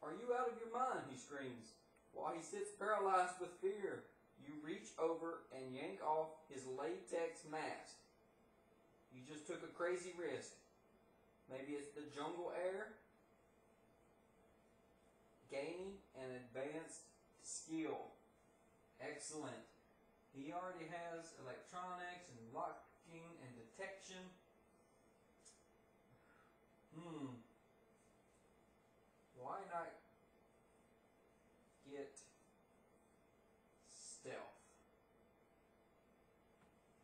"Are you out of your mind?" he screams. While he sits paralyzed with fear, you reach over and yank off his latex mask. You just took a crazy risk. Maybe it's the jungle air. Gaining an advanced skill. Excellent. He already has electronics and locking and detection. Why not get stealth?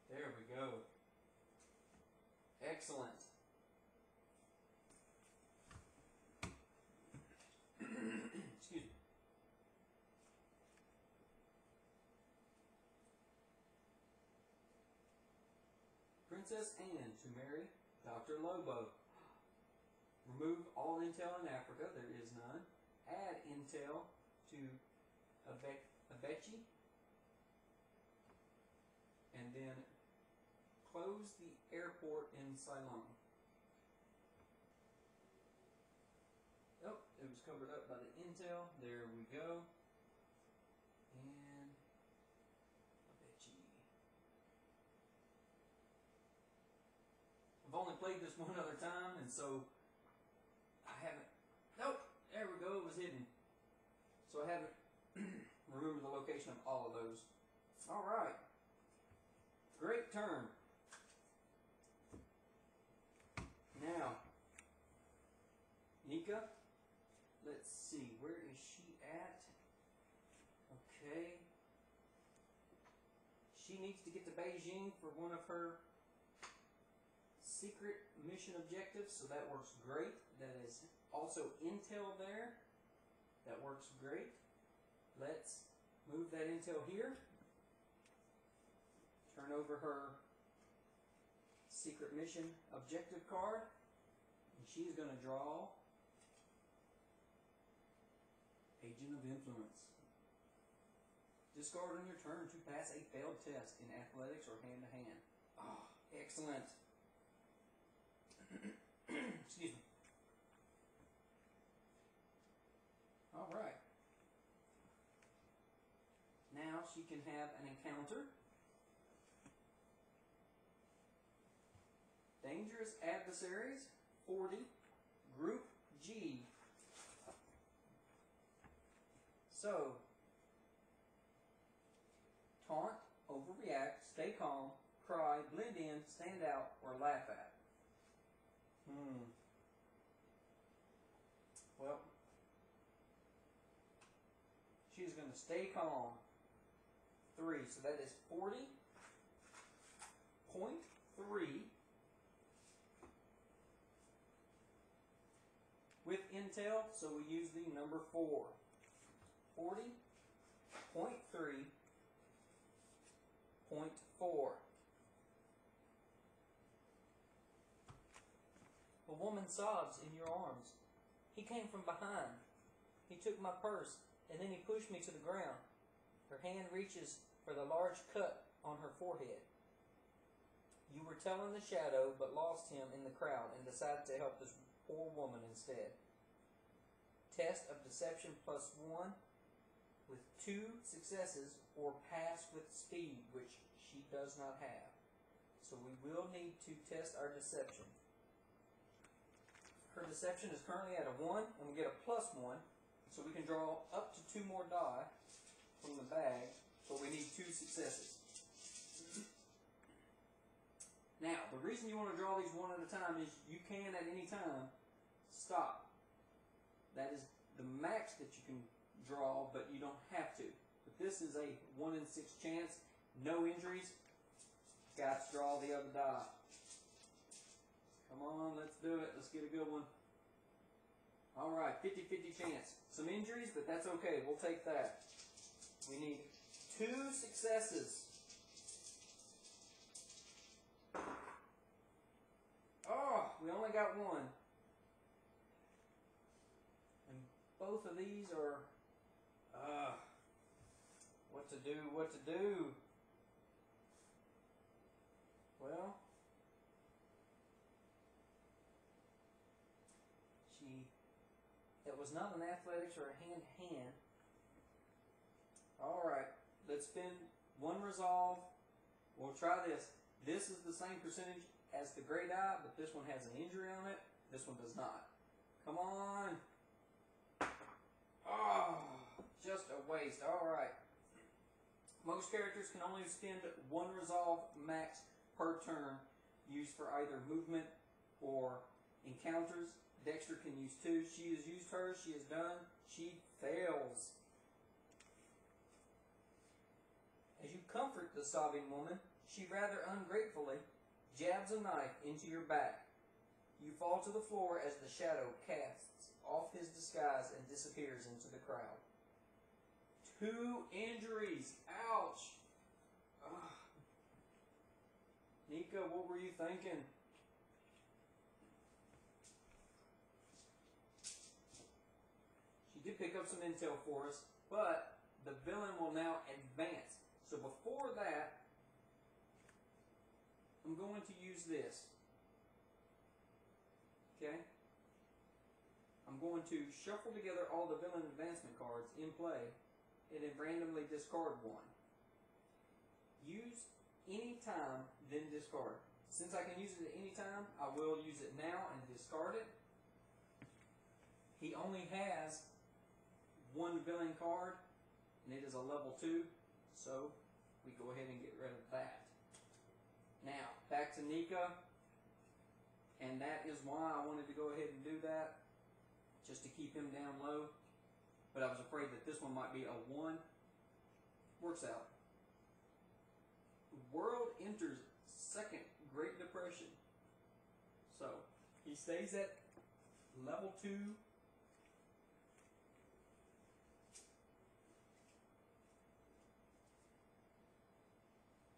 There we go. Excellent. Excuse me. Princess Anne to marry Dr. Lobo. Remove all intel in Africa. There is none. Add intel to Abechi. And then close the airport in Ceylon. Oh, it was covered up by the intel. There we go. And Abechi. I've only played this one other time, and so I haven't. Nope, there we go. It was hidden. So I haven't remembered the location of all of those. All right. Great turn. Now, Nika. Let's see. Where is she at? Okay. She needs to get to Beijing for one of her secret mission objectives, so that works great. That is also intel there. That works great. Let's move that intel here. Turn over her secret mission objective card. And she's going to draw Agent of Influence. Discard on your turn to pass a failed test in athletics or hand-to-hand. Ah, excellent. Excuse me. All right. Now she can have an encounter. Dangerous adversaries, 40, Group G. So, taunt, overreact, stay calm, cry, blend in, stand out, or laugh at. Well, she's going to stay calm. 3, so that is 40.3 with intel, so we use the number 4. 40.3.4. A woman sobs in your arms. He came from behind. He took my purse, and then he pushed me to the ground. Her hand reaches for the large cut on her forehead. You were telling the shadow, but lost him in the crowd and decided to help this poor woman instead. Test of deception +1 with 2 successes, or pass with speed, which she does not have. So we will need to test our deception. Her deception is currently at a 1, and we get a +1, so we can draw up to 2 more die from the bag, but we need 2 successes. Now, the reason you want to draw these one at a time is you can at any time stop. That is the max that you can draw, but you don't have to. But this is a 1 in 6 chance, no injuries. Got to draw the other die. Come on, let's do it. Let's get a good one. All right, 50-50 chance. Some injuries, but that's okay. We'll take that. We need 2 successes. Oh, we only got 1. And both of these are, what to do, what to do. Well, that was not an athletics or a hand-to-hand. Alright, let's spend one resolve. We'll try this. This is the same percentage as the gray die, but this one has an injury on it. This one does not. Come on. Oh, just a waste. Alright. Most characters can only spend one resolve max per turn, used for either movement or encounters. Dexter can use 2. She has used hers. She is done. She fails. As you comfort the sobbing woman, she rather ungratefully jabs a knife into your back. You fall to the floor as the shadow casts off his disguise and disappears into the crowd. 2 injuries. Ouch. Ugh. Nika, what were you thinking? She did pick up some intel for us, but the villain will now advance. So before that, I'm going to use this. Okay? I'm going to shuffle together all the villain advancement cards in play and then randomly discard one. Use any time, then discard. Since I can use it at any time, I will use it now and discard it. He only has 1 villain card, and it is a level 2, so we go ahead and get rid of that. Now, back to Nika, and that is why I wanted to go ahead and do that, just to keep him down low. But I was afraid that this one might be a 1. Works out. The world enters second Great Depression. So, he stays at level 2.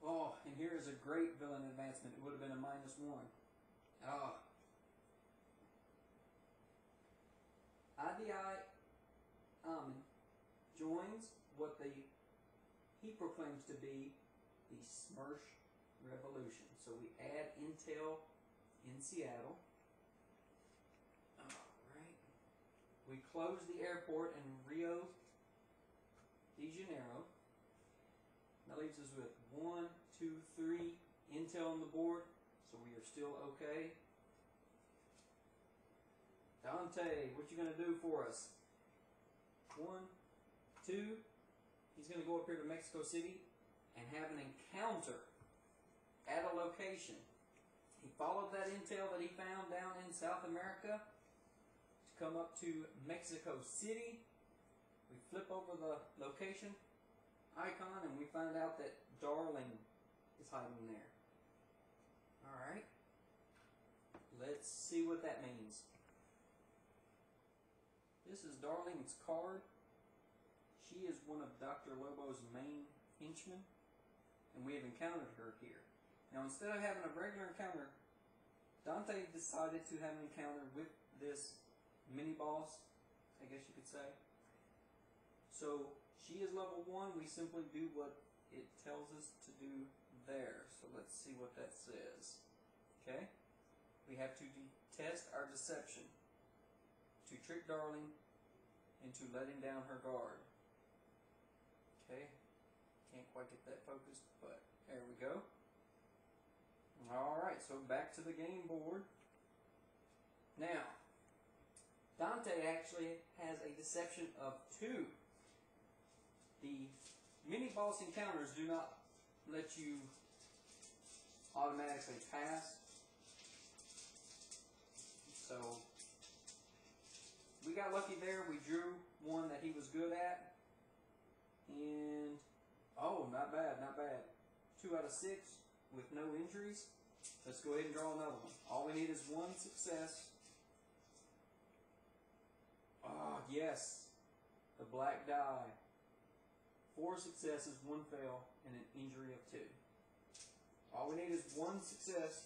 Oh, and here is a great villain advancement. It would have been a -1. Ah. IDI Amin joins what he proclaims to be the Smersh Revolution. So we add intel in Seattle. Alright. We close the airport in Rio de Janeiro. That leaves us with 1, 2, 3 intel on the board. So we are still okay. Dante, what you going to do for us? 1, 2. He's going to go up here to Mexico City and have an encounter at a location. He followed that intel that he found down in South America to come up to Mexico City. We flip over the location icon and we find out that Darling is hiding there. Alright. Let's see what that means. This is Darling's card. She is one of Dr. Lobo's main henchmen, and we have encountered her here. Now, instead of having a regular encounter, Dante decided to have an encounter with this mini-boss, I guess you could say. So, she is level 1. We simply do what it tells us to do there. So, let's see what that says. Okay? We have to test our deception to trick Darling into letting down her guard. Okay? Can't quite get that focused, but there we go. Alright, so back to the game board. Now, Dante actually has a deception of 2. The mini-boss encounters do not let you automatically pass. So, we got lucky there. We drew one that he was good at. And, oh, not bad, not bad. 2 out of 6 with no injuries. Let's go ahead and draw another one. All we need is 1 success. Oh, yes. The black die. 4 successes, 1 fail, and an injury of 2. All we need is 1 success.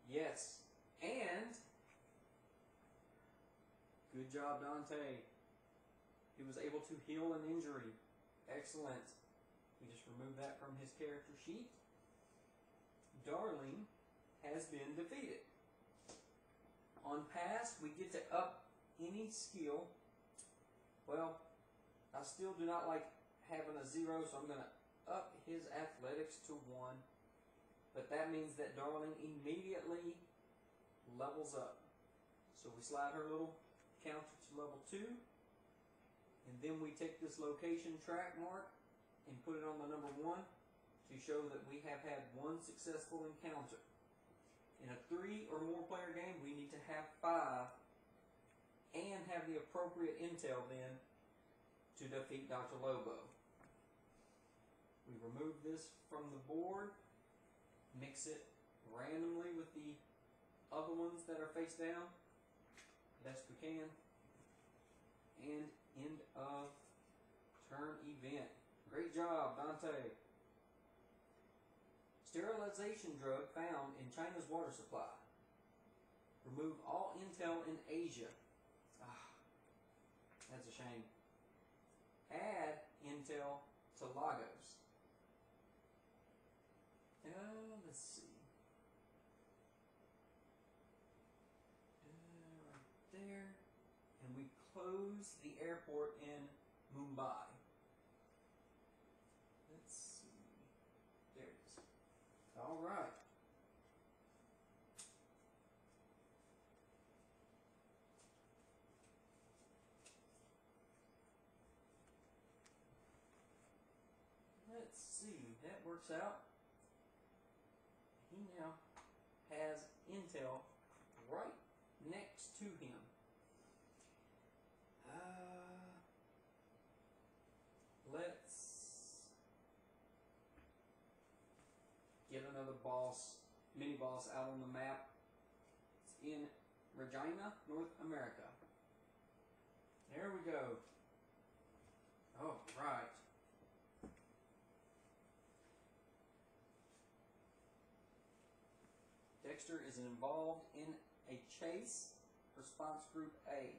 Yes. And good job, Dante. He was able to heal an injury. Excellent. We just removed that from his character sheet. Darling has been defeated. On pass, we get to up any skill. Well, I still do not like having a 0, so I'm going to up his athletics to 1. But that means that Darling immediately levels up. So we slide her little counter to level 2. And then we take this location track mark and put it on the number 1 to show that we have had 1 successful encounter. In a 3 or more player game, we need to have 5 and have the appropriate intel then to defeat Dr. Lobo. We remove this from the board, mix it randomly with the other ones that are face down, best we can, and end of turn event. Great job, Dante. Sterilization drug found in China's water supply. Remove all intel in Asia. That's a shame. Add intel to Lagos. Let's see. Right there. And we close the airport in Mumbai. Let's see. There it is. All right. Let's see. That works out. He now has intel right next to him. Let's get another boss, mini boss out on the map. It's in Regina, North America. There we go. Oh, right. Dexter is involved in a chase. Response group A.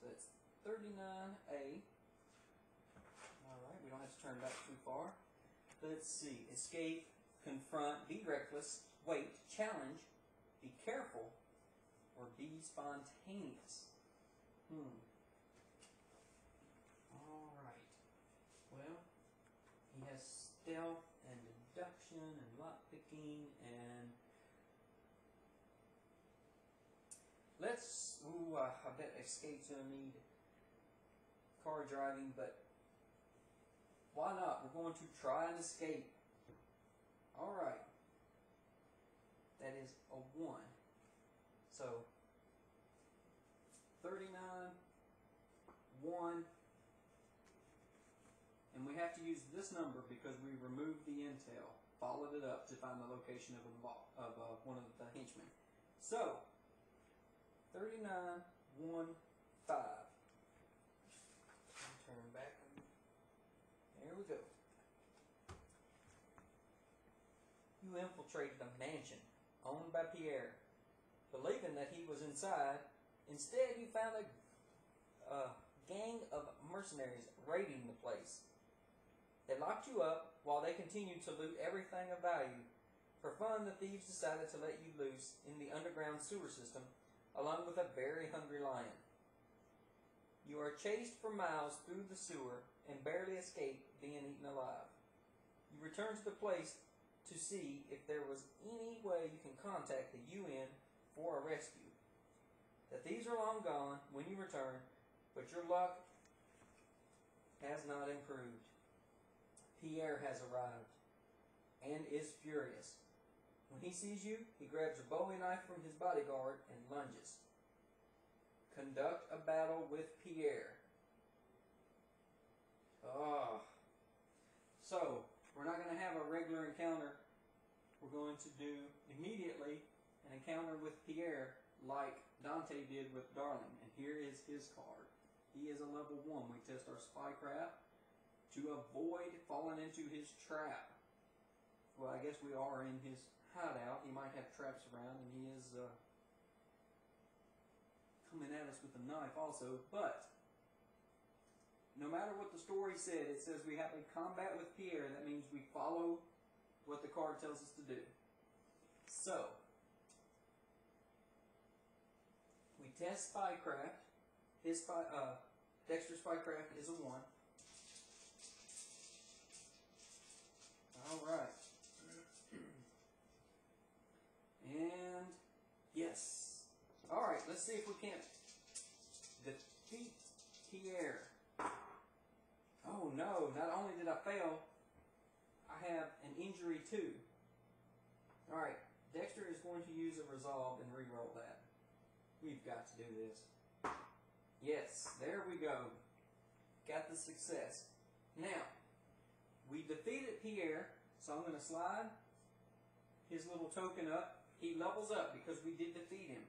So it's 39A. Alright, we don't have to turn back too far. Let's see. Escape, confront, be reckless, wait, challenge, be careful, or be spontaneous. Alright. Well, he has stealth and deduction and lockpicking and let's, I bet escape's gonna need car driving, but why not? We're going to try and escape. Alright. That is a 1. So, 39, 1, and we have to use this number because we removed the intel, followed it up to find the location of one of the henchmen. So, 39, 1, 5. Turn back. There we go. You infiltrated a mansion owned by Pierre. Believing that he was inside, instead you found a gang of mercenaries raiding the place. They locked you up while they continued to loot everything of value. For fun, the thieves decided to let you loose in the underground sewer system along with a very hungry lion. You are chased for miles through the sewer and barely escape being eaten alive. You return to the place to see if there was any way you can contact the UN for a rescue. The thieves are long gone when you return, but your luck has not improved. Pierre has arrived and is furious. When he sees you, he grabs a Bowie knife from his bodyguard and lunges. Conduct a battle with Pierre. So, we're not going to have a regular encounter. We're going to do immediately an encounter with Pierre like Dante did with Darling. And here is his card. He is a level 1. We test our spycraft to avoid falling into his trap. Well, I guess we are in his hideout. He might have traps around, and he is coming at us with a knife also. But no matter what the story said, it says we have a combat with Pierre. That means we follow what the card tells us to do. So, test spycraft. Dexter's spycraft is a 1. All right. And yes. All right. Let's see if we can't defeat Pierre. Oh no! Not only did I fail, I have an injury too. All right. Dexter is going to use a resolve and re-roll that. We've got to do this. Yes, there we go. Got the success. Now, we defeated Pierre, so I'm going to slide his little token up. He levels up because we did defeat him.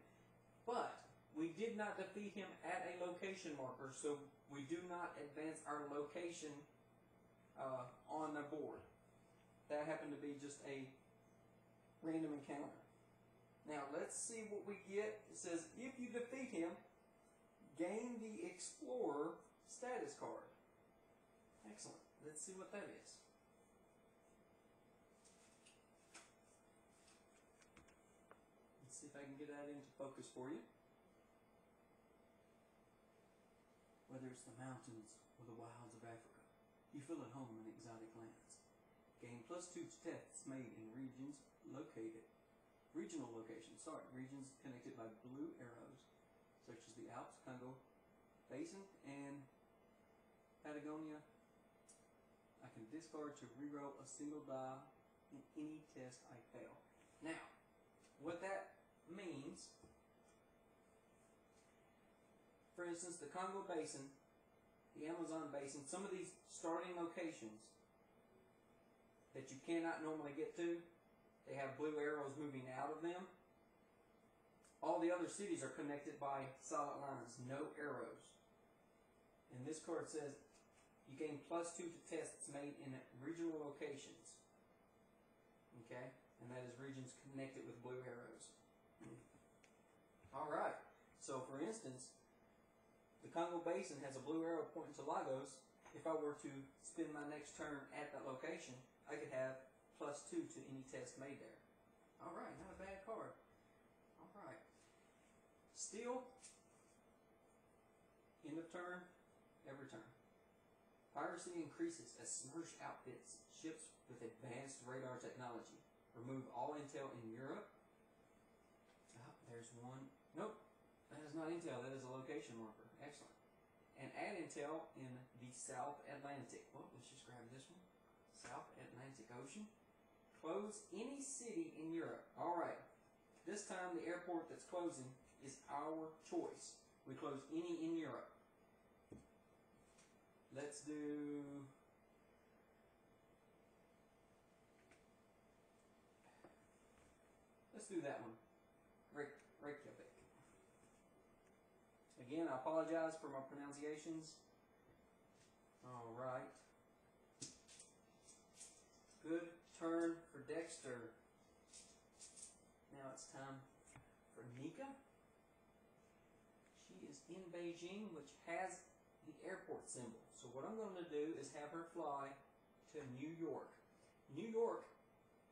But we did not defeat him at a location marker, so we do not advance our location on the board. That happened to be just a random encounter. Now let's see what we get. It says if you defeat him, gain the Explorer status card. Excellent. Let's see what that is. Let's see if I can get that into focus for you. Whether it's the mountains or the wilds of Africa, you feel at home in exotic lands. Gain +2 to tests made in regional locations, regions connected by blue arrows, such as the Alps, Congo Basin, and Patagonia. I can discard to reroll a single die in any test I fail. Now, what that means, for instance, the Congo Basin, the Amazon Basin, some of these starting locations that you cannot normally get to, they have blue arrows moving out of them. All the other cities are connected by solid lines, no arrows. And this card says you gain +2 to tests made in regional locations. Okay? And that is regions connected with blue arrows. Alright. So for instance, the Congo Basin has a blue arrow pointing to Lagos. If I were to spend my next turn at that location, I could have +2 to any test made there. Alright, not a bad card. Alright. Steel. End of turn. Every turn. Piracy increases as Smersh outfits ships with advanced radar technology. Remove all intel in Europe. Oh, there's one. Nope. That is not intel. That is a location marker. Excellent. And add intel in the South Atlantic. Well, let's just grab this one. South Atlantic Ocean. Close any city in Europe. Alright. This time the airport that's closing is our choice. We close any in Europe. Let's do... Let's do that one. Reykjavik. Again, I apologize for my pronunciations. Alright. Good turn for Dexter. Now it's time for Nika. She is in Beijing, which has the airport symbol. So what I'm going to do is have her fly to New York. New York,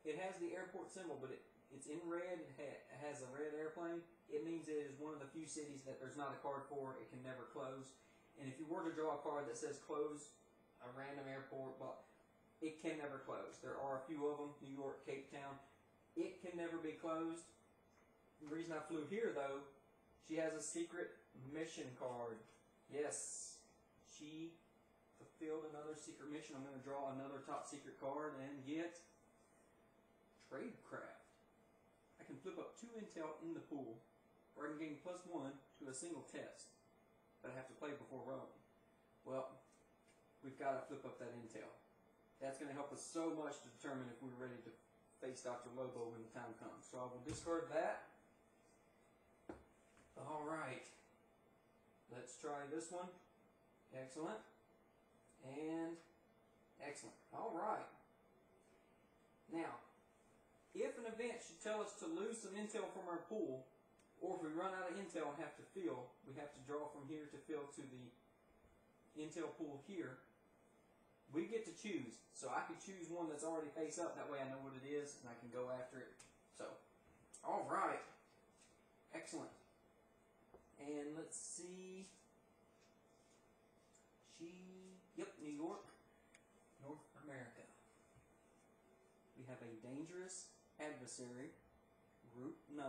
it has the airport symbol, but it's in red. It has a red airplane. It means it is one of the few cities that there's not a card for. It can never close. And if you were to draw a card that says close a random airport, but it can never close. There are a few of them, New York, Cape Town. It can never be closed. The reason I flew here, though, she has a secret mission card. Yes, she fulfilled another secret mission. I'm going to draw another top secret card and get Tradecraft. I can flip up 2 intel in the pool, or I can gain +1 to a single test, but I have to play before rolling. Well, we've got to flip up that intel. That's going to help us so much to determine if we're ready to face Dr. Lobo when the time comes. So I will discard that. Alright. Let's try this one. Excellent. And excellent. Alright. Now, if an event should tell us to lose some intel from our pool, or if we run out of intel and have to fill, we have to draw from here to fill to the intel pool here. We get to choose. So I could choose one that's already face up. That way I know what it is and I can go after it. So, alright. Excellent. let's see. Yep, New York, North America. We have a dangerous adversary, Group 9,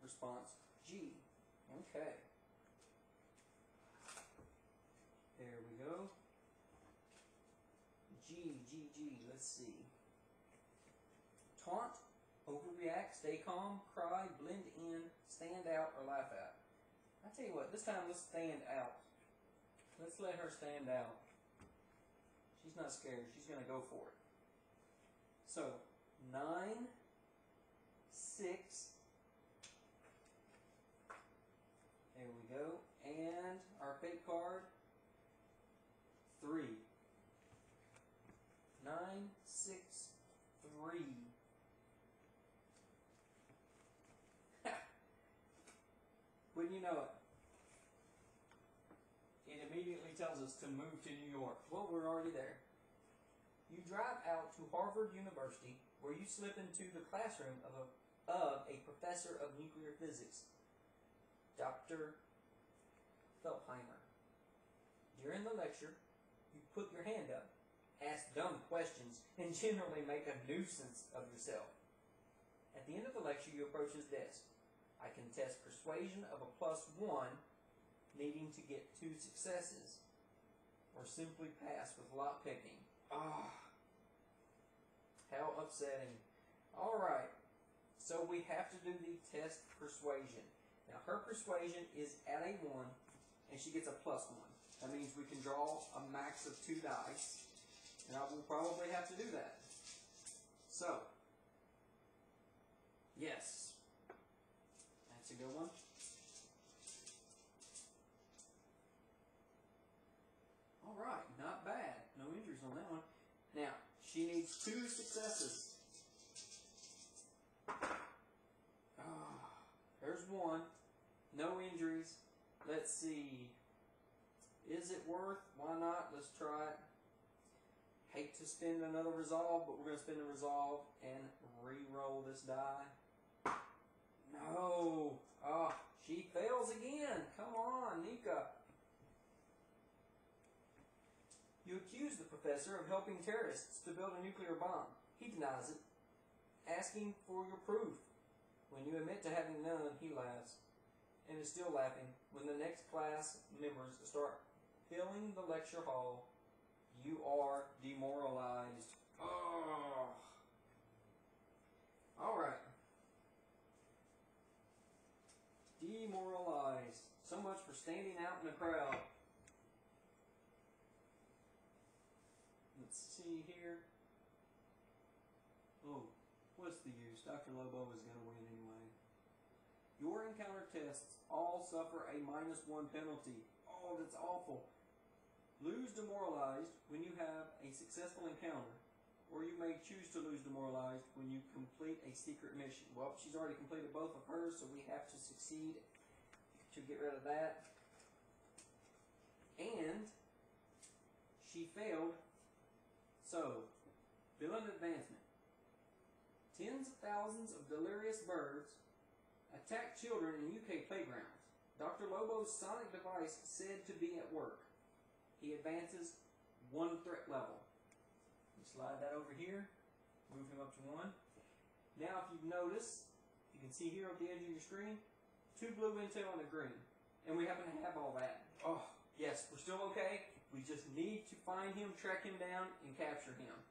response G. Okay. There we go. G, let's see. Taunt, overreact, stay calm, cry, blend in, stand out, or laugh out. I tell you what, this time let's stand out. Let's let her stand out. She's not scared. She's going to go for it. So, 9, 6. There we go. And our fate card, 3. 9, 6, 3. Wouldn't you know it? It immediately tells us to move to New York. Well, we're already there. You drive out to Harvard University, where you slip into the classroom of a professor of nuclear physics, Dr. Felpheimer. During the lecture, you put your hand up, ask dumb questions, and generally make a nuisance of yourself. At the end of the lecture, you approach his desk. I can test persuasion of a +1, needing to get 2 successes, or simply pass with lockpicking. Ah, how upsetting. Alright, so we have to do the test persuasion. Now her persuasion is at a 1, and she gets a +1. That means we can draw a max of 2 dice, and I will probably have to do that. So, yes. That's a good one. Alright, not bad. No injuries on that one. Now, she needs 2 successes. There's 1. No injuries. Let's see. Is it worth? Why not? Let's try it. Hate to spend another resolve, but we're going to spend a resolve and re-roll this die. No. Oh, she fails again. Come on, Nika. You accuse the professor of helping terrorists to build a nuclear bomb. He denies it, asking for your proof. When you admit to having none, he laughs, and is still laughing when the next class members start filling the lecture hall. You are demoralized. Oh. Alright. Demoralized. So much for standing out in the crowd. Let's see here. Oh, what's the use? Dr. Lobo is going to win anyway. Your encounter tests all suffer a -1 penalty. Oh, that's awful. Lose demoralized when you have a successful encounter, or you may choose to lose demoralized when you complete a secret mission. Well, she's already completed both of hers, so we have to succeed to get rid of that. And she failed, so villain advancement. Tens of thousands of delirious birds attack children in UK playgrounds. Dr. Lobo's sonic device said to be at work. He advances 1 threat level. You slide that over here, move him up to 1. Now, if you've noticed, you can see here at the edge of your screen, 2 blue intel and a green. And we happen to have all that. Oh, yes, we're still okay. We just need to find him, track him down, and capture him.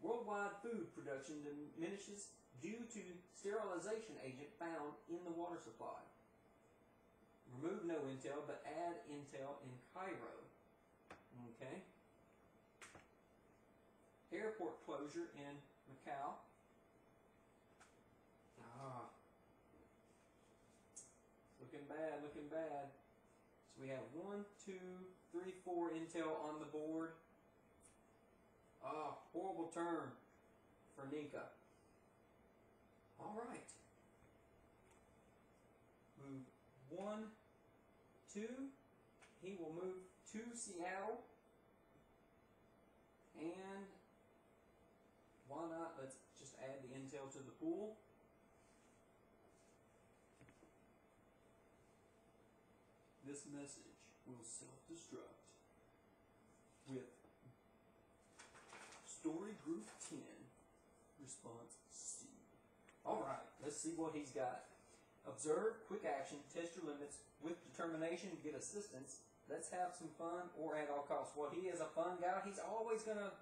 Worldwide food production diminishes due to sterilization agent found in the water supply. Remove no intel, but add intel in Cairo. Okay. Airport closure in Macau. Ah. Looking bad, looking bad. So we have 1, 2, 3, 4 intel on the board. Ah, horrible turn for Nika. Alright. Move 1, 2. He will move to Seattle. And why not? Let's just add the intel to the pool. This message will self-destruct with Story Group 10, response C. Alright, let's see what he's got. Observe, quick action, test your limits, with determination, get assistance. Let's have some fun or at all costs. Well, he is a fun guy. He's always going to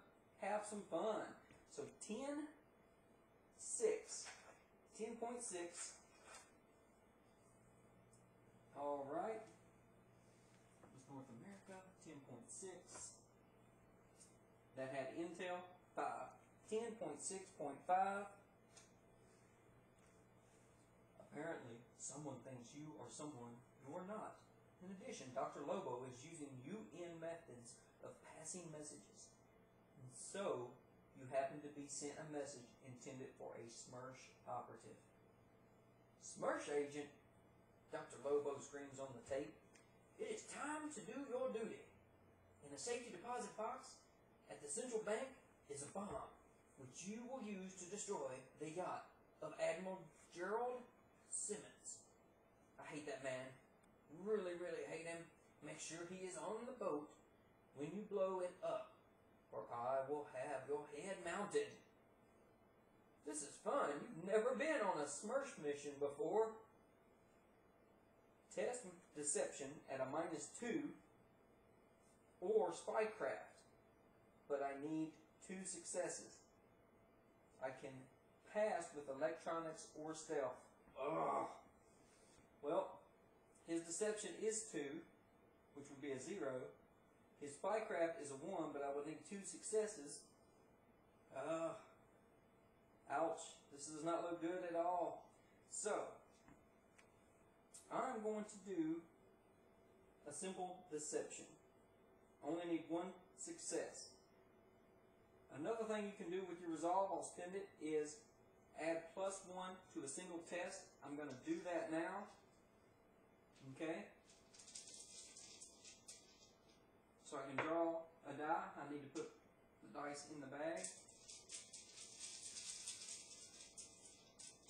have some fun. So 10.6. 10.6. Alright. Was North America. 10.6. That had Intel. 5. 10.6.5. Apparently, someone thinks you are someone you are not. In addition, Dr. Lobo is using UN methods of passing messages. And so, you happen to be sent a message intended for a Smersh operative. Smersh agent, Dr. Lobo screams on the tape, it is time to do your duty. In a safety deposit box at the central bank is a bomb, which you will use to destroy the yacht of Admiral Gerald Simmons. I hate that man. Really, really hate him. Make sure he is on the boat when you blow it up, or I will have your head mounted. This is fun. You've never been on a Smersh mission before. Test deception at a -2 or spycraft, but I need 2 successes. I can pass with electronics or stealth. Ugh. Well, his deception is 2, which would be a 0. His spycraft is a 1, but I would need 2 successes. Ouch. This does not look good at all. So, I'm going to do a simple deception. Only need 1 success. Another thing you can do with your resolve, I'll spend it, is add +1 to a single test. I'm going to do that now. Okay? So I can draw a die. I need to put the dice in the bag.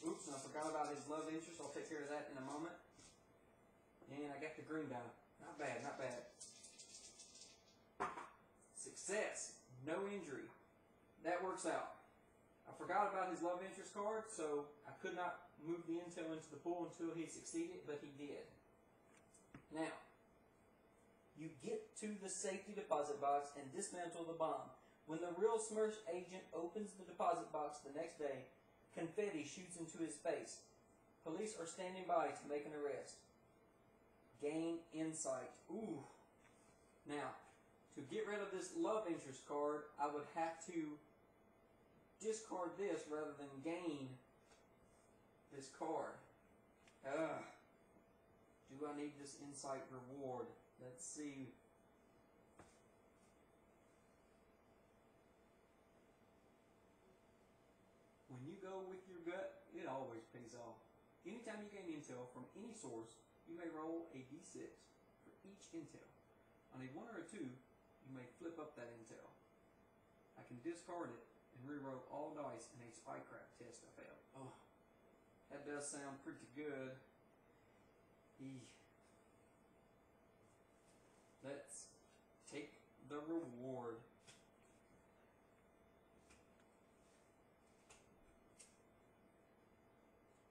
Oops, and I forgot about his love interest. I'll take care of that in a moment. And I got the green die. Not bad, not bad. Success. No injury. That works out. I forgot about his love interest card, so I could not move the intel into the pool until he succeeded, but he did. Now, you get to the safety deposit box and dismantle the bomb. When the real Smersh agent opens the deposit box the next day, confetti shoots into his face. Police are standing by to make an arrest. Gain insight. Ooh. Now, to get rid of this love interest card, I would have to discard this rather than gain this card. Do I need this insight reward? Let's see. When you go with your gut, it always pays off. Anytime you gain intel from any source, you may roll a d6 for each intel. On a 1 or a 2, you may flip up that intel. I can discard it and reroll all dice in a spycraft test I failed. Oh, that does sound pretty good. Let's take the reward.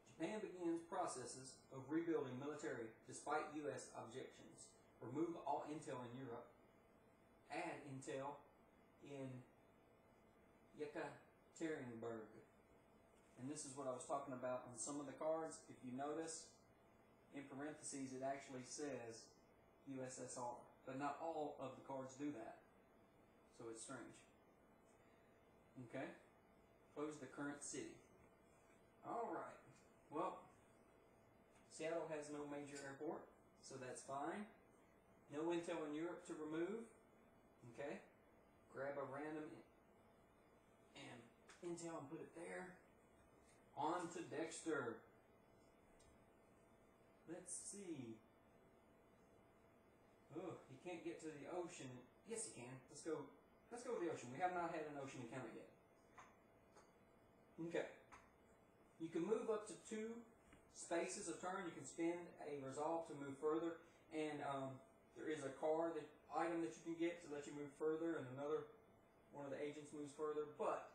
Japan begins processes of rebuilding military despite U.S. objections. Remove all intel in Europe. Add intel in Yekaterinburg. And this is what I was talking about on some of the cards. If you notice, in parentheses, it actually says USSR. But not all of the cards do that. So it's strange. Okay. Close the current city. Alright. Well, Seattle has no major airport, so that's fine. No intel in Europe to remove. Okay. Grab a random intel and put it there. On to Dexter. Let's see. Oh, he can't get to the ocean. Yes, he can. Let's go to the ocean. We have not had an ocean encounter yet. Okay. You can move up to 2 spaces a turn. You can spend a resolve to move further. And there is a item that you can get to let you move further, and one of the agents moves further. But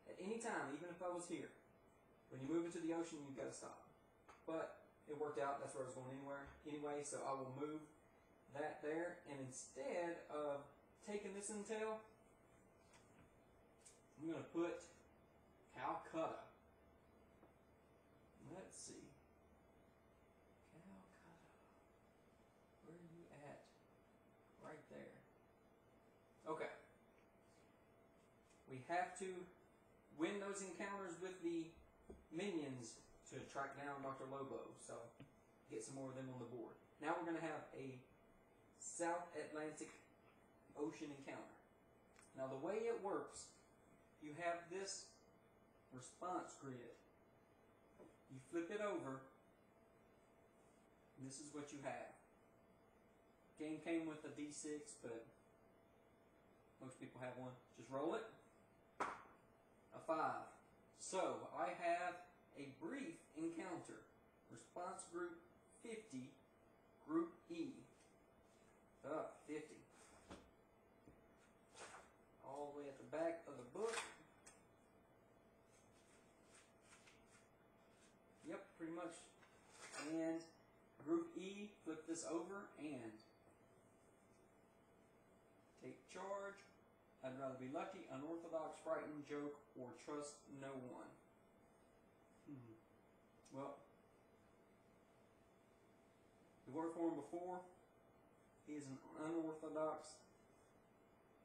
at any time, even if I was here, when you move into the ocean, you've got to stop. But it worked out. That's where I was going anyway. So I will move that there, and instead of taking this intel, I'm going to put Calcutta. Let's see. Calcutta. Where are you at? Right there. Okay. We have to win those encounters with the minions to track down Dr. Lobo. So get some more of them on the board. Now we're going to have a South Atlantic Ocean encounter. Now the way it works, you have this response grid. You flip it over, and this is what you have. Game came with a D6, but most people have one. Just roll it. A 5. So I have a brief encounter. Response group 50, group E. 50. All the way at the back of the book. Yep, pretty much. And group E, flip this over and take charge. I'd rather be lucky, unorthodox, frightened, joke, or trust no one. Well, we worked for him before. He is an unorthodox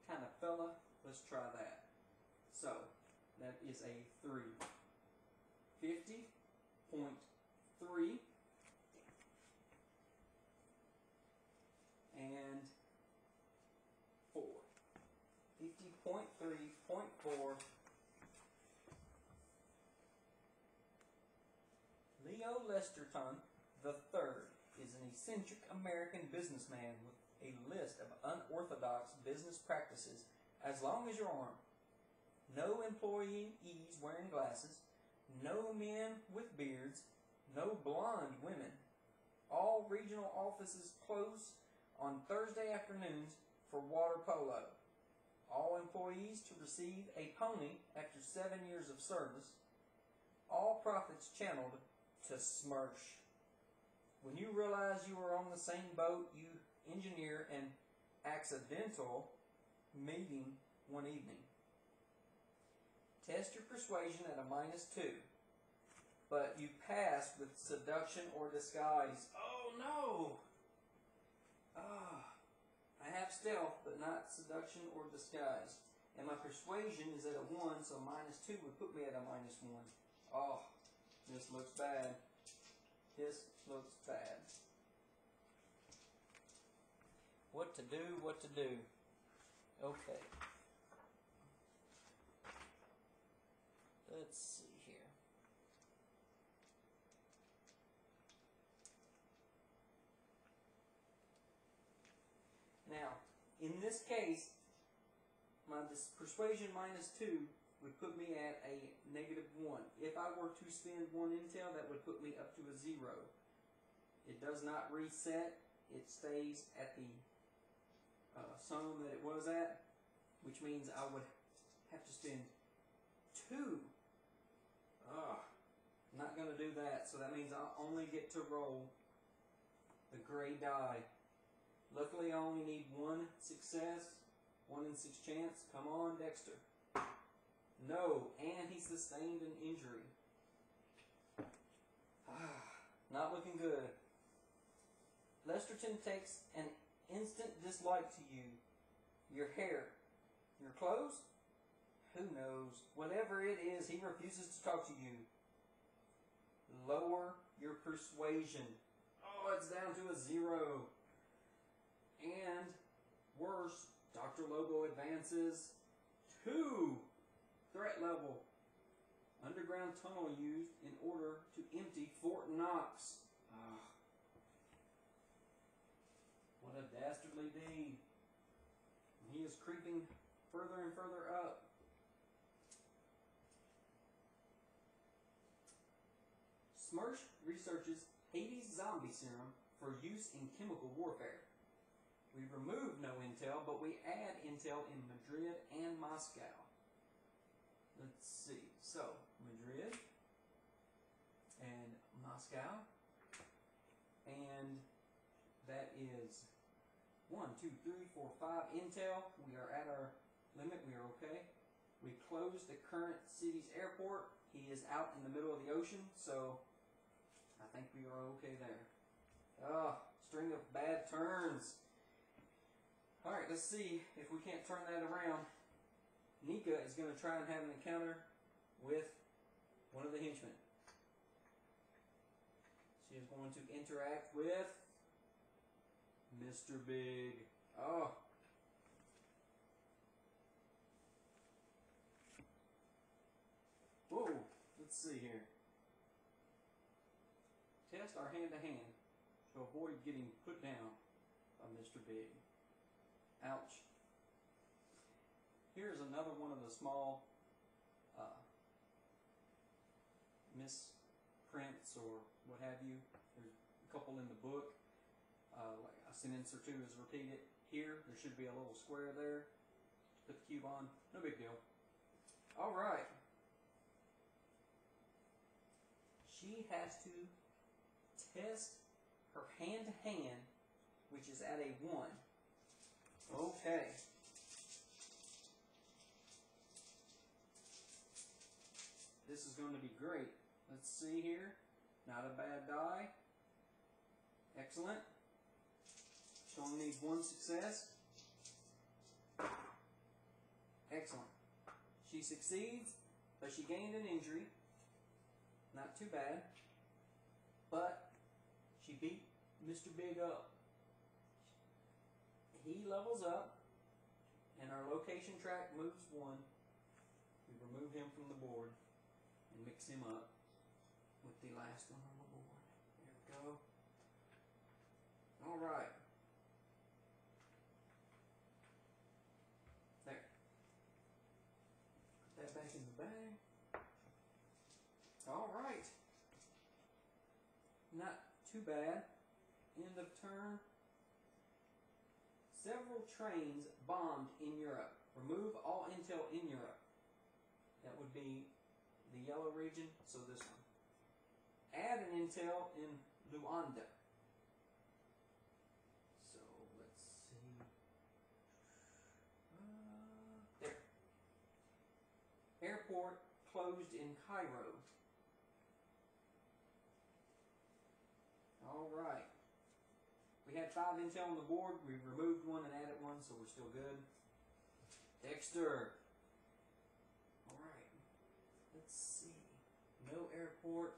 kind of fella. Let's try that. So, that is a 3. 50.3. And 4. 50.3.4. Leo Lesterton III is an eccentric American businessman with a list of unorthodox business practices as long as your arm. No employees wearing glasses, no men with beards, no blonde women. All regional offices close on Thursday afternoons for water polo. All employees to receive a pony after 7 years of service. All profits channeled to Smersh. When you realize you are on the same boat, you engineer an accidental meeting one evening. Test your persuasion at a -2, but you pass with seduction or disguise. Oh no! I have stealth, but not seduction or disguise. And my persuasion is at a 1, so -2 would put me at a -1. Oh, this looks bad. This looks bad. What to do, what to do. Okay. Let's see here. Now, in this case, my persuasion -2 would put me at a -1. If I were to spend 1 intel, that would put me up to a 0. It does not reset. It stays at the sum that it was at, which means I would have to spend 2. I'm not going to do that, so that means I'll only get to roll the gray die. Luckily, I only need 1 success, 1 in 6 chance. Come on, Dexter. No, and he sustained an injury. Not looking good. Lesterton takes an instant dislike to you. Your hair. Your clothes? Who knows? Whatever it is, he refuses to talk to you. Lower your persuasion. Oh, it's down to a 0. And worse, Dr. Lobo advances 2 threat level. Underground tunnel used in order to empty Fort Knox. What a dastardly deed. He is creeping further and further up. Smersh researches Hades zombie serum for use in chemical warfare. We remove no intel, but we add intel in Madrid and Moscow. Let's see. So, Madrid and Moscow. And that is 1, 2, 3, 4, 5 intel. We are at our limit. We are okay. We close the current city's airport. He is out in the middle of the ocean, so I think we are okay there. String of bad turns. Alright, let's see if we can't turn that around. Nika is going to try and have an encounter with one of the henchmen. She is going to interact with Mr. Big. Oh. Whoa, let's see here. Test our hand-to-hand to avoid getting put down by Mr. Big. Ouch. Here's another one of the small misprints or what have you. There's a couple in the book. Like a sentence or two is repeated. Here, there should be a little square there. Put the cube on. No big deal. Alright. She has to test her hand-to-hand, which is at a 1. Okay. This is going to be great. Let's see here. Not a bad die. Excellent. She only needs 1 success. Excellent. She succeeds, but she gained an injury. Not too bad. But she beat Mr. Big up. He levels up, and our location track moves 1. We remove him from the board and mix him up with the last one on the board. There we go. Alright. There. Put that back in the bag. Alright. Not too bad. End of turn. Several trains bombed in Europe. Remove all intel in Europe. That would be the yellow region, so this one. Add an intel in Luanda. So let's see. There. Airport closed in Cairo. Alright. We had 5 intel on the board. We removed 1 and added 1, so we're still good. Dexter. Alright. Let's see. No airport.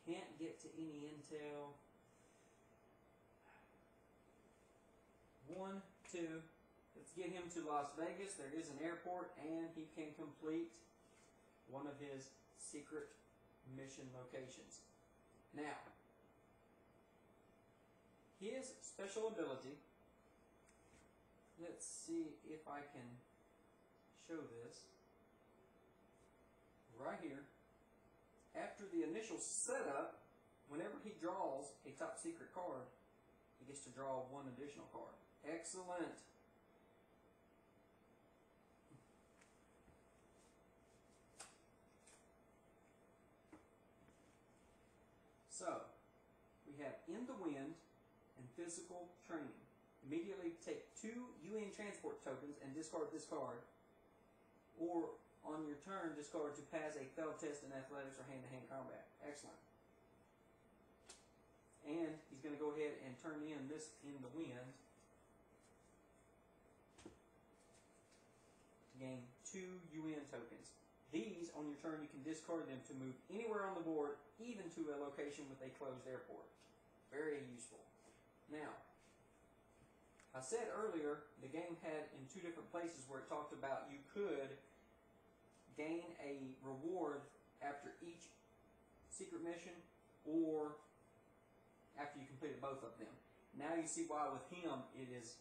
Can't get to any intel. 1, 2. Let's get him to Las Vegas. There is an airport, and he can complete one of his secret mission locations. Now, his special ability, let's see if I can show this, right here. After the initial setup, whenever he draws a top secret card, he gets to draw 1 additional card. Excellent. So, we have In the Wind and Physical Training. Immediately take 2 UN transport tokens and discard this card. Or, on your turn, discard to pass a failed test in athletics or hand-to-hand combat. Excellent. And he's going to go ahead and turn in this In the Wind to gain 2 UN tokens. These, on your turn, you can discard them to move anywhere on the board, even to a location with a closed airport. Very useful. Now, I said earlier the game had in 2 different places where it talked about you could gain a reward after each secret mission or after you completed both of them. Now you see why with him it is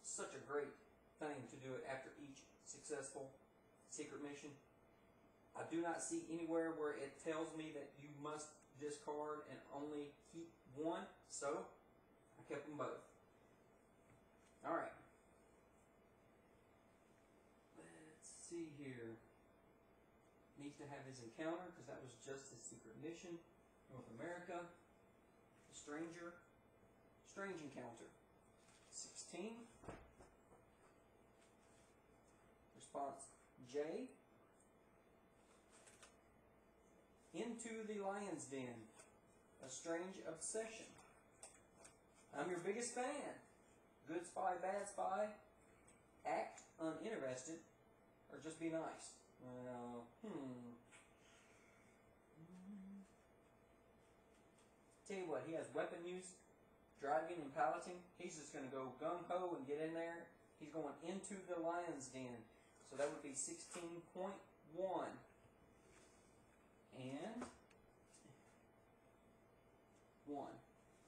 such a great thing to do it after each successful secret mission. I do not see anywhere where it tells me that you must discard and only keep 1, so I kept them both. Alright. Let's see here. Needs to have his encounter, because that was just his secret mission. North America. Stranger. Strange encounter. 16. Response J. Into the Lion's Den. A strange obsession. I'm your biggest fan. Good spy, bad spy. Act uninterested. Or just be nice. Well, Tell you what, he has weapon use, driving and piloting. He's just going to go gung-ho and get in there. He's going into the Lion's Den. So that would be 16.1. And 1.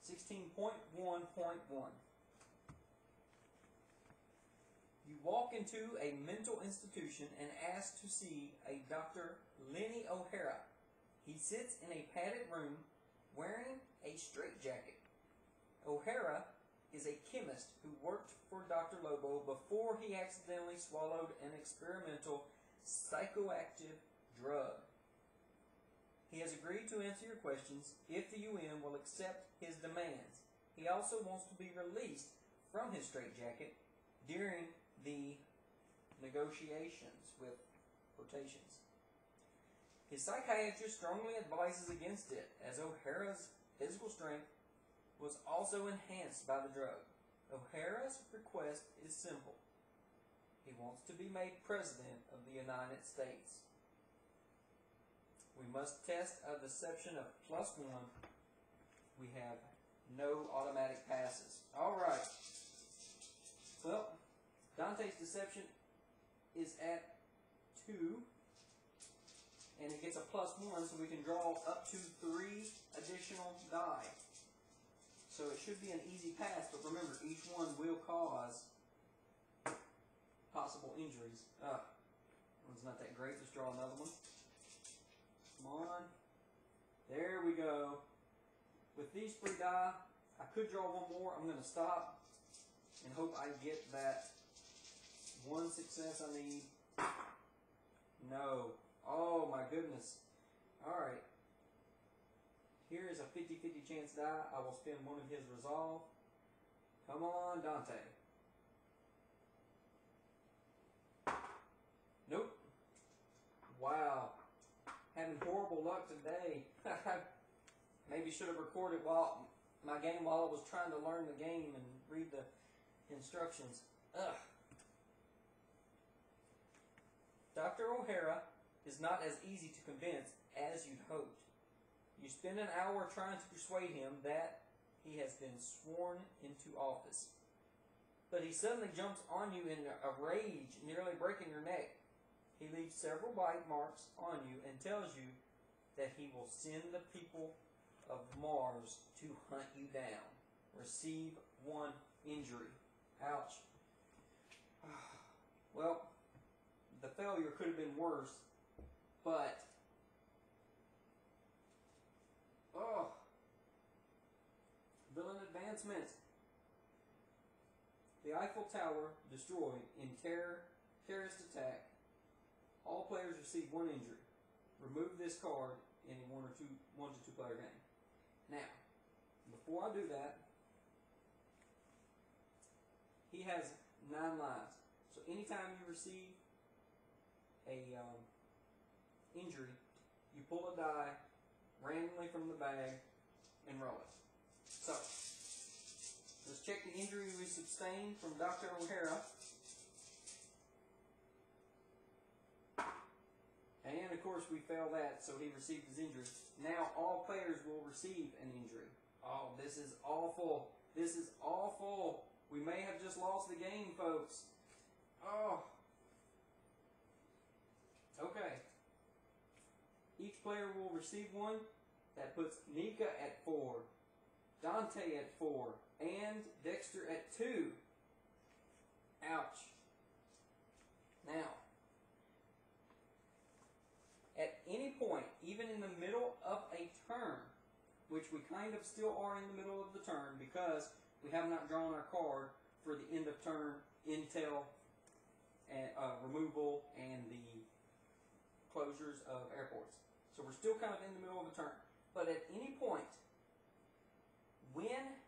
16.1.1. You walk into a mental institution and ask to see a Dr. Lenny O'Hara. He sits in a padded room wearing a straitjacket. O'Hara is a chemist who worked for Dr. Lobo before he accidentally swallowed an experimental psychoactive drug. He has agreed to answer your questions if the UN will accept his demands. He also wants to be released from his straitjacket during the negotiations with quotations. His psychiatrist strongly advises against it, as O'Hara's physical strength was also enhanced by the drug. O'Hara's request is simple. He wants to be made President of the United States. We must test a deception of +1. We have no automatic passes. Alright. Well, Dante's deception is at 2. And it gets a +1, so we can draw up to 3 additional die. So it should be an easy pass, but remember, each one will cause possible injuries. That one's not that great. Let's draw another one. Come on. There we go. With these 3 die, I could draw one more. I'm going to stop and hope I get that 1 success I need. No. Oh my goodness. Alright. Here is a 50-50 chance die. I will spend one of his resolve. Come on, Dante. Nope. Wow. Having horrible luck today. Maybe should have recorded my game while I was trying to learn the game and read the instructions. Ugh. Dr. O'Hara is not as easy to convince as you'd hoped. You spend an hour trying to persuade him that he has been sworn into office. But he suddenly jumps on you in a rage, nearly breaking your neck. He leaves several bite marks on you and tells you that he will send the people of Mars to hunt you down. Receive 1 injury. Ouch. Well, the failure could have been worse, but villain advancement. The Eiffel Tower destroyed in terrorist attack. All players receive 1 injury. Remove this card in a 1 to 2 player game. Now, before I do that, he has 9 lives. So anytime you receive a injury, you pull a die randomly from the bag and roll it. So, let's check the injury we sustained from Dr. O'Hara. And of course we failed that, so he received his injury. Now all players will receive an injury. Oh, this is awful. This is awful. We may have just lost the game, folks. Oh. Okay. Each player will receive 1. That puts Nika at 4, Dante at 4, and Dexter at 2. Ouch. Now, at any point, even in the middle of a turn, which we kind of still are in the middle of the turn because we have not drawn our card for the end of turn intel and removal and the closures of airports. So we're still kind of in the middle of a turn. But at any point, when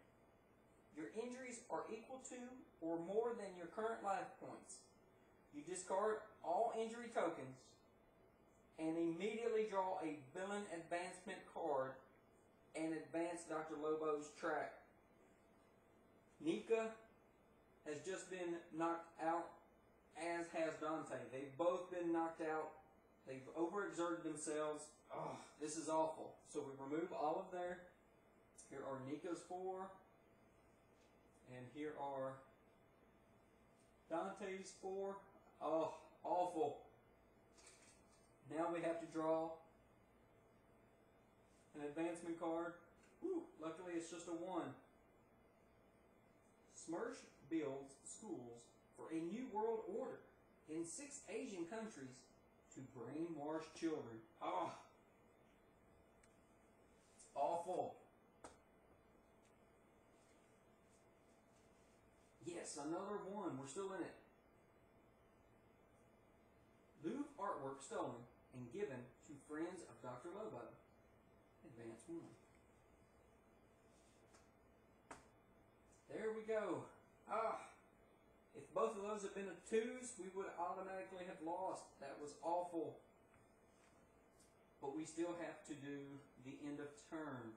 your injuries are equal to or more than your current life points, you discard all injury tokens and immediately draw a villain advancement card and advance Dr. Lobo's track. Nika has just been knocked out, as has Dante. They've both been knocked out. They've overexerted themselves. Oh, this is awful. So we remove all of their. Here are Nika's 4. And here are Dante's 4. Oh, awful. Now we have to draw an advancement card. Whew, luckily it's just a 1. Smersh builds schools for a new world order in 6 Asian countries to brainwash children. Oh, it's awful. Yes, another 1. We're still in it. Louvre artwork stolen and given to friends of Dr. Lobo. Advance 1. There we go. If both of those had been a 2s, we would automatically have lost. That was awful. But we still have to do the end of turn.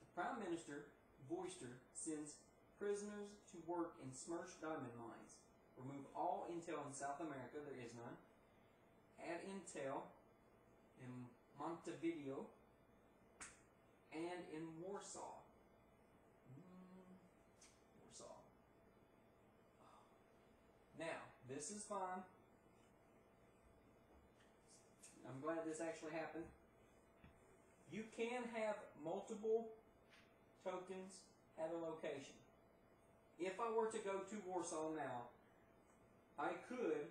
The Prime Minister, Voister, sends prisoners to work in Smersh diamond mines. Remove all intel in South America, there is none. Add intel in Montevideo and in Warsaw. Warsaw. Now, this is fine. I'm glad this actually happened. You can have multiple tokens at a location. If I were to go to Warsaw now, I could,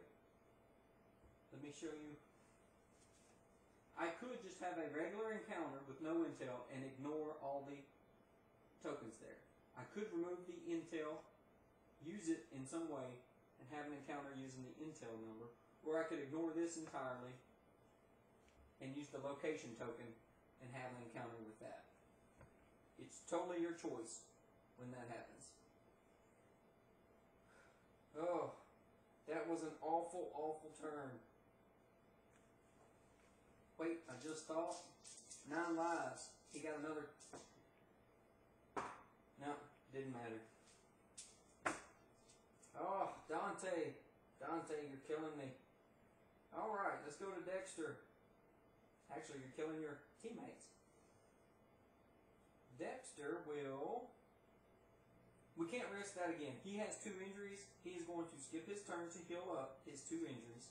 let me show you, I could just have a regular encounter with no intel and ignore all the tokens there. I could remove the intel, use it in some way, and have an encounter using the intel number, or I could ignore this entirely and use the location token and have an encounter with that. It's totally your choice when that happens. Oh, that was an awful, awful turn. Wait, I just thought. 9 lives. He got another. No, didn't matter. Oh, Dante. Dante, you're killing me. Alright, let's go to Dexter. Actually, you're killing your teammates. Dexter will... We can't risk that again. He has 2 injuries. He is going to skip his turn to heal up his 2 injuries.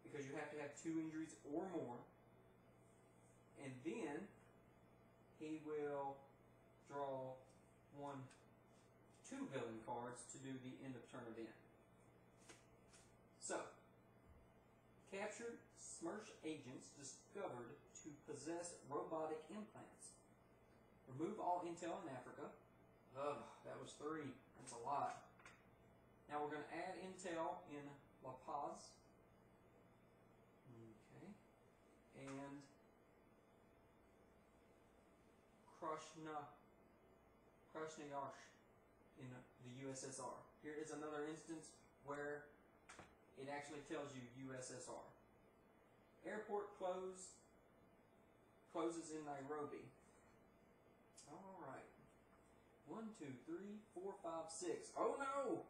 Because you have to have 2 injuries or more. And then he will draw 2 villain cards to do the end of turn event. So, captured Smersh agents discovered to possess robotic implants. Remove all intel in Africa. Ugh, that was 3. That's a lot. Now we're going to add intel in La Paz. Okay. And Krasnoyarsk in the USSR. Here is another instance where it actually tells you USSR. Airport closes in Nairobi. Alright. 1, 2, 3, 4, 5, 6. Oh no!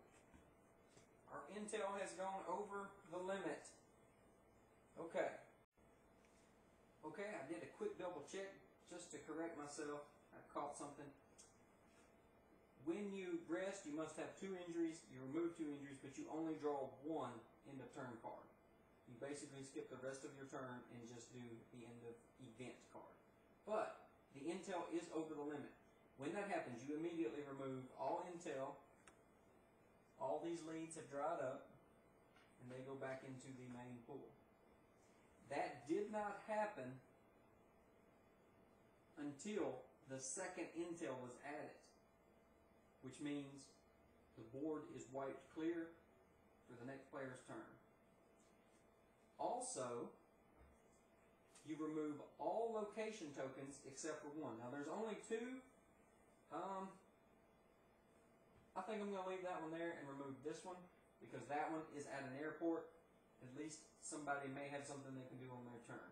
Our intel has gone over the limit. Okay. Okay, I did a quick double check just to correct myself. I caught something. When you rest, you must have 2 injuries. You remove 2 injuries, but you only draw 1 end of turn card. You basically skip the rest of your turn and just do the end of event card. But the intel is over the limit. When that happens, you immediately remove all intel. All these leads have dried up, and they go back into the main pool. That did not happen until the second intel was added, which means the board is wiped clear for the next player's turn. Also, you remove all location tokens except for one. Now there's only two. I think I'm going to leave that one there and remove this one because that one is at an airport. At least somebody may have something they can do on their turn.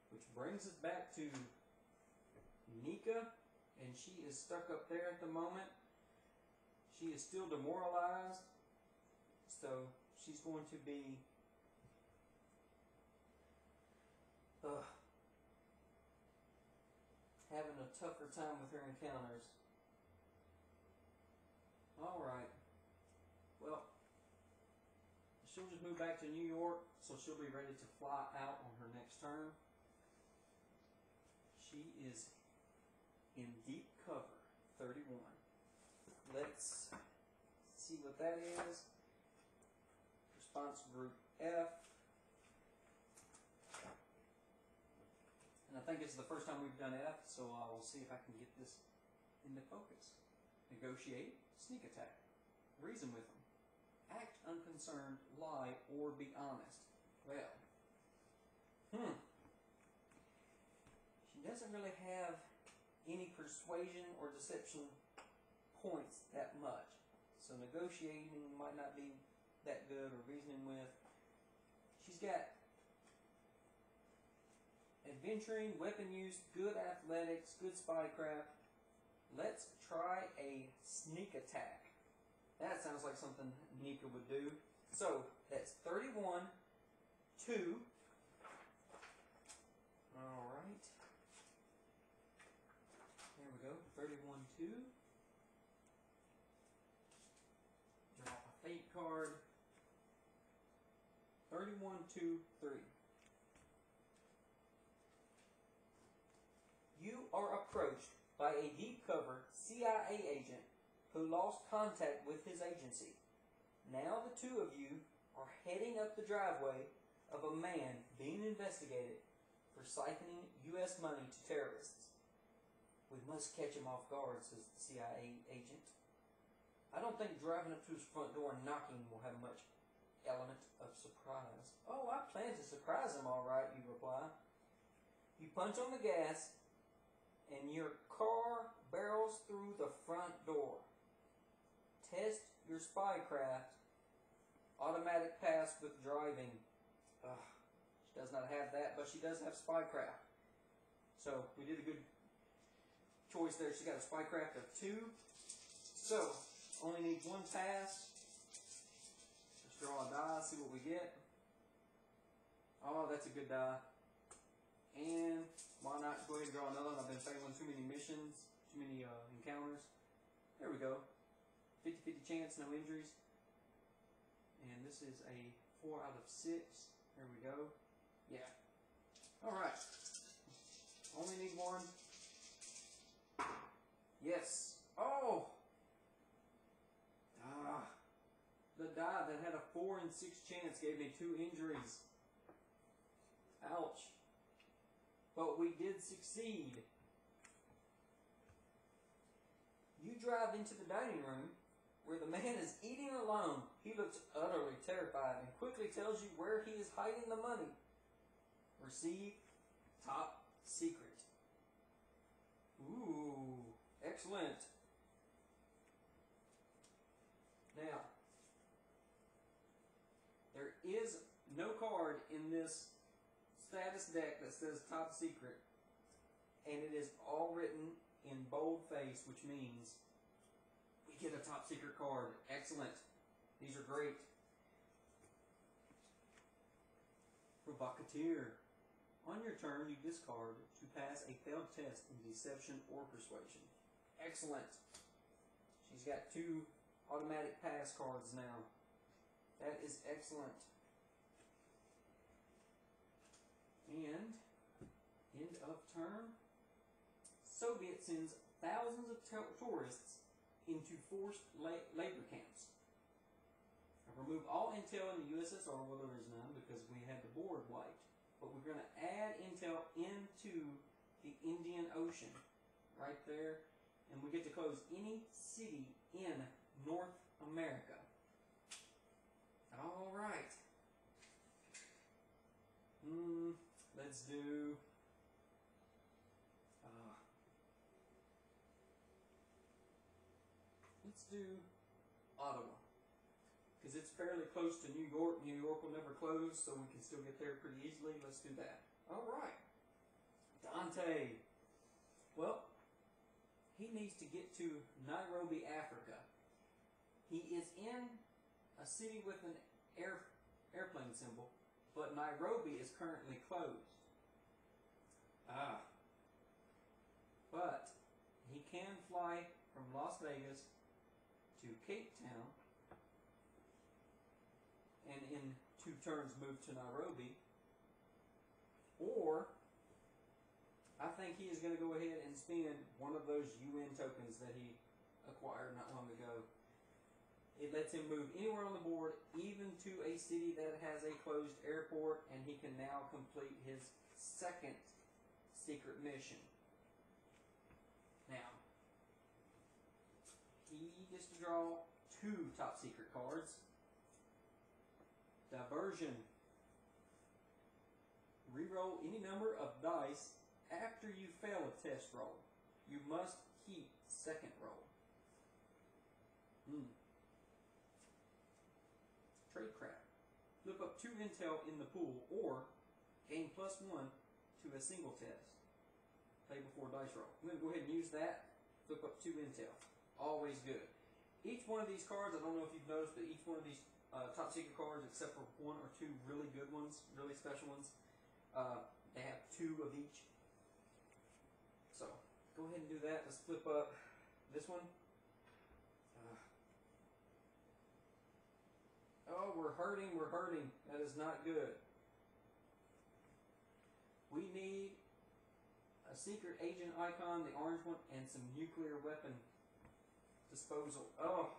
Which brings us back to Nika, and she is stuck up there at the moment. She is still demoralized, so she's going to be having a tougher time with her encounters. Alright. Well, she'll just move back to New York, so she'll be ready to fly out on her next turn. She is in deep cover, 31. Let's see what that is. Response group F. And I think it's the first time we've done F, so I will see if I can get this into focus. Negotiate, sneak attack, reason with them, act unconcerned, lie, or be honest. Well, she doesn't really have any persuasion or deception points that much. So negotiating might not be that good, or reasoning with. She's got adventuring, weapon use, good athletics, good spycraft. Let's try a sneak attack. That sounds like something Nika would do. So that's 31, 2. Alright. There we go. 31, 2. Draw a fate card. 31, 2, 3. You are approached by a deep cover CIA agent who lost contact with his agency. Now the two of you are heading up the driveway of a man being investigated for siphoning U.S. money to terrorists. We must catch him off guard, says the CIA agent. I don't think driving up to his front door and knocking will have much element of surprise. Oh, I plan to surprise him all right, you reply. You punch on the gas, and your car barrels through the front door. Test your spycraft. Automatic pass with driving. She does not have that, but she does have spycraft. So we did a good choice there. She's got a spycraft of 2. So only need 1 pass. Let's draw a die, see what we get. Oh, that's a good die. And why not go ahead and draw another one? I've been failing too many missions, too many encounters. There we go. 50-50 chance, no injuries. And this is a 4 out of 6. There we go. Yeah. Alright. Only need 1. Yes. Oh! The die that had a 4 in 6 chance gave me 2 injuries. Ouch. But we did succeed. You drive into the dining room where the man is eating alone. He looks utterly terrified and quickly tells you where he is hiding the money. Receive top secret. Ooh, excellent. Now, there is no card in this status deck that says top secret, and it is all written in boldface, which means we get a top secret card. Excellent. These are great. Provocateur. On your turn, you discard to pass a failed test in deception or persuasion. Excellent. She's got 2 automatic pass cards now. That is excellent. And end of term, Soviet sends thousands of tourists into forced labor camps. Remove all intel in the USSR, well there is none because we had the board wiped. But we're going to add intel into the Indian Ocean, right there, and we get to close any city in North America. All right. Let's do. Let's do Ottawa, because it's fairly close to New York. New York will never close, so we can still get there pretty easily. Let's do that. All right. Dante. Well, he needs to get to Nairobi, Africa. He is in a city with an airplane symbol, but Nairobi is currently closed. But he can fly from Las Vegas to Cape Town and in 2 turns move to Nairobi. Or I think he is going to go ahead and spend one of those UN tokens that he acquired not long ago. It lets him move anywhere on the board, even to a city that has a closed airport, and he can now complete his 2nd secret mission. Now, he gets to draw 2 top secret cards. Diversion. Reroll any number of dice after you fail a test roll. You must keep 2nd roll. Trade crap. Flip up 2 intel in the pool, or gain +1 to a single test. Play before dice roll. I'm going to go ahead and use that. Flip up 2 intel. Always good. Each one of these cards, I don't know if you've noticed, but each one of these top secret cards, except for 1 or 2 really good ones, really special ones, they have 2 of each. So, go ahead and do that. Let's flip up this one. Oh, we're hurting. That is not good. We need a secret agent icon, the orange one, and some nuclear weapon disposal. Oh,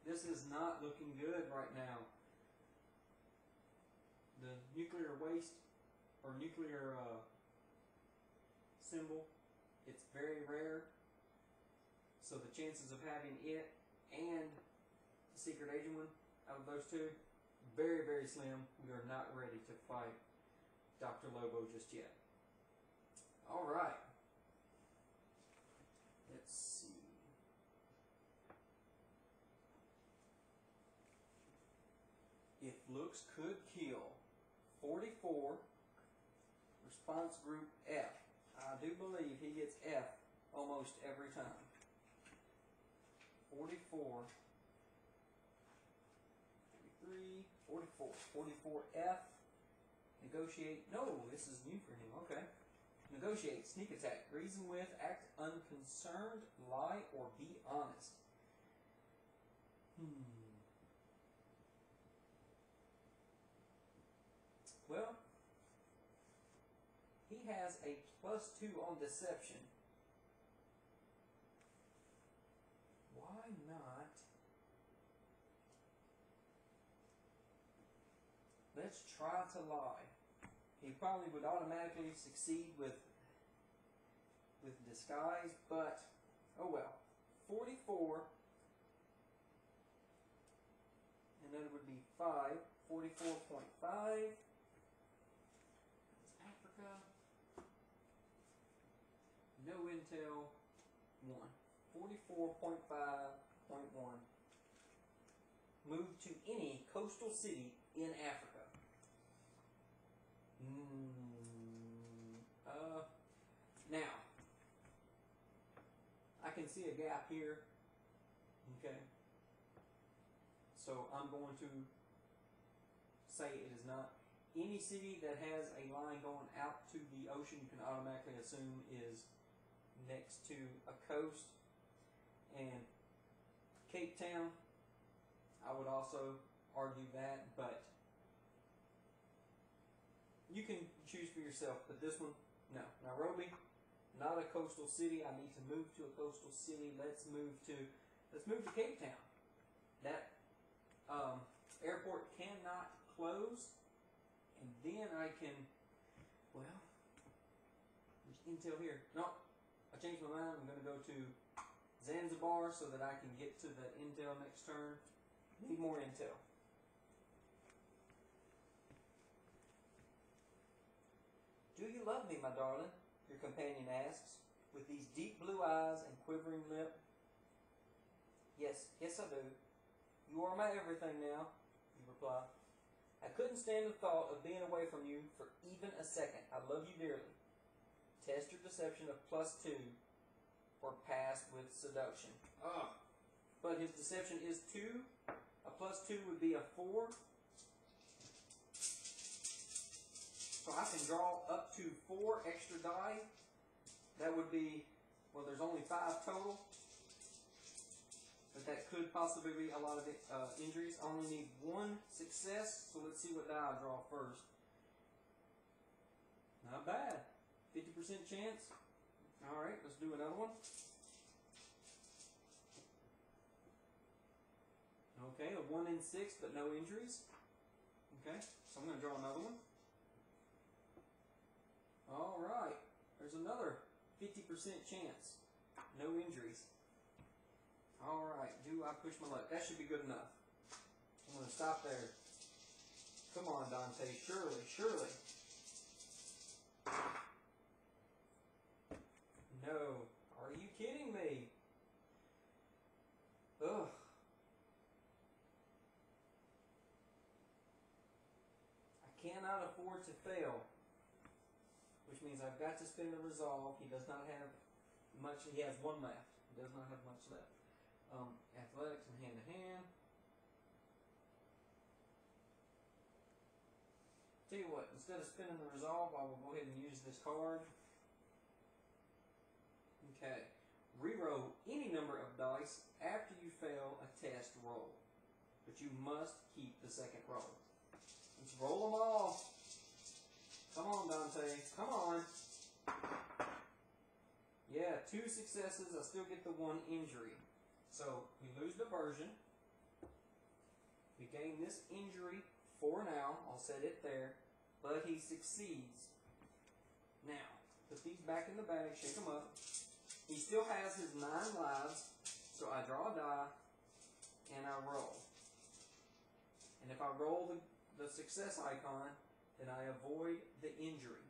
this is not looking good right now. The nuclear waste, or nuclear symbol, it's very rare. So the chances of having it and the secret agent one, out of those 2, very, very slim. We are not ready to fight Dr. Lobo just yet. All right. Let's see. If looks could kill. 44. Response group F. I do believe he gets F almost every time. 44. 44. 44F. Negotiate. No, this is new for him. Okay. Negotiate. Sneak attack. Reason with. Act unconcerned. Lie or be honest. Well, he has a +2 on deception. Why not? Let's try to lie. He probably would automatically succeed with disguise, but oh well. 44, and then it would be 5. 44.5. That's Africa. No intel. 1. 44.5.1. Move to any coastal city in Africa. Now, I can see a gap here. Okay. So I'm going to say it is not any city that has a line going out to the ocean. You can automatically assume is next to a coast. And Cape Town, I would also argue that, but you can choose for yourself. But this one, no. Nairobi, not a coastal city. I need to move to a coastal city. Let's move to Cape Town. That airport cannot close, and then I can, well, there's intel here. No, I changed my mind. I'm going to go to Zanzibar so that I can get to that intel next turn. Need more intel. Do you love me, my darling? Your companion asks, with these deep blue eyes and quivering lip. Yes, yes I do. You are my everything now, you reply. I couldn't stand the thought of being away from you for even a second. I love you dearly. Test your deception of +2 or pass with seduction. But his deception is 2. A +2 would be a 4. So I can draw up to 4 extra die. That would be, well, there's only 5 total. But that could possibly be a lot of injuries. I only need 1 success, so let's see what die I draw first. Not bad. 50% chance. Alright, let's do another one. Okay, a 1 in 6, but no injuries. Okay, so I'm going to draw another one. Alright, there's another 50% chance. No injuries. Alright, do I push my luck? That should be good enough. I'm going to stop there. Come on, Dante. Surely, surely. No. Are you kidding me? Ugh. I cannot afford to fail. Which means I've got to spend a resolve. He does not have much. He has 1 left. He does not have much left. Athletics and hand-to-hand. Tell you what, instead of spending the resolve, I will go ahead and use this card. Okay. Reroll any number of dice after you fail a test roll. But you must keep the second roll. Let's roll them all. Come on, Dante. Come on. Yeah, 2 successes. I still get the 1 injury. So, we lose diversion. We gain this injury for now. I'll set it there. But he succeeds. Now, put these back in the bag. Shake them up. He still has his 9 lives. So, I draw a die. And I roll. And if I roll the success icon, then I avoid the injury.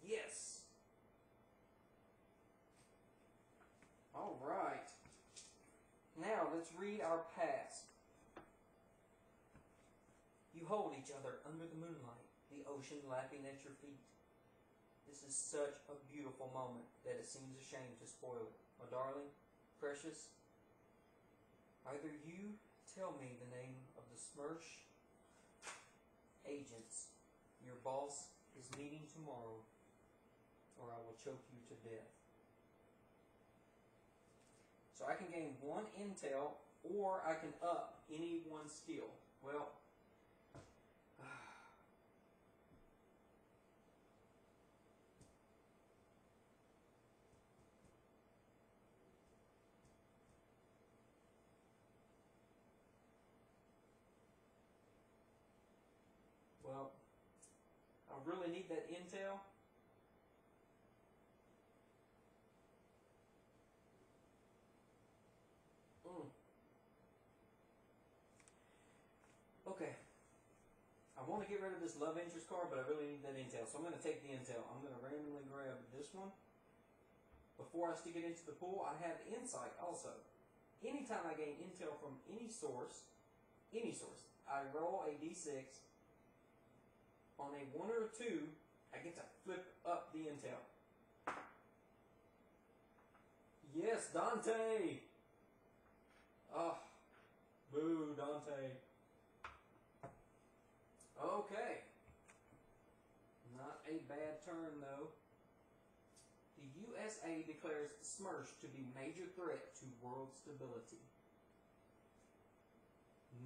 Yes! Alright. Now, let's read our past. You hold each other under the moonlight, the ocean lapping at your feet. This is such a beautiful moment that it seems a shame to spoil it. My darling, precious, either you tell me the name of the Smersh agents your boss is meeting tomorrow, or I will choke you to death. So I can gain 1 intel, or I can up any 1 skill. Well, I really need that intel. Okay. I want to get rid of this love interest card, but I really need that intel. So I'm going to take the intel. I'm going to randomly grab this one. Before I stick it into the pool, I have insight also. Anytime I gain intel from any source, I roll a d6. On a 1 or a 2, I get to flip up the intel. Yes, Dante! Oh, boo, Dante. Okay. Not a bad turn, though. The USA declares Smersh to be major threat to world stability.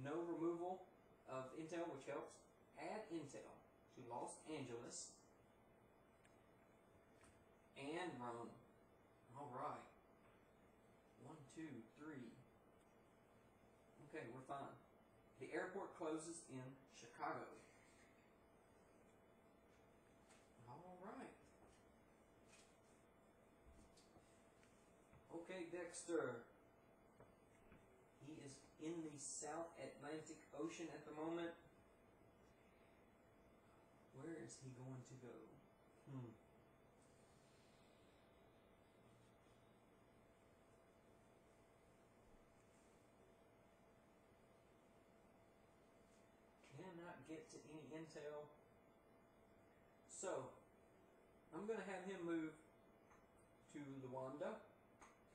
No removal of intel, which helps. Add intel to Los Angeles and Rome. Alright. 1, 2, 3. Okay, we're fine. The airport closes in Chicago. Okay, Dexter. He is in the South Atlantic Ocean at the moment. Where is he going to go? Cannot get to any intel. So, I'm going to have him move to Luanda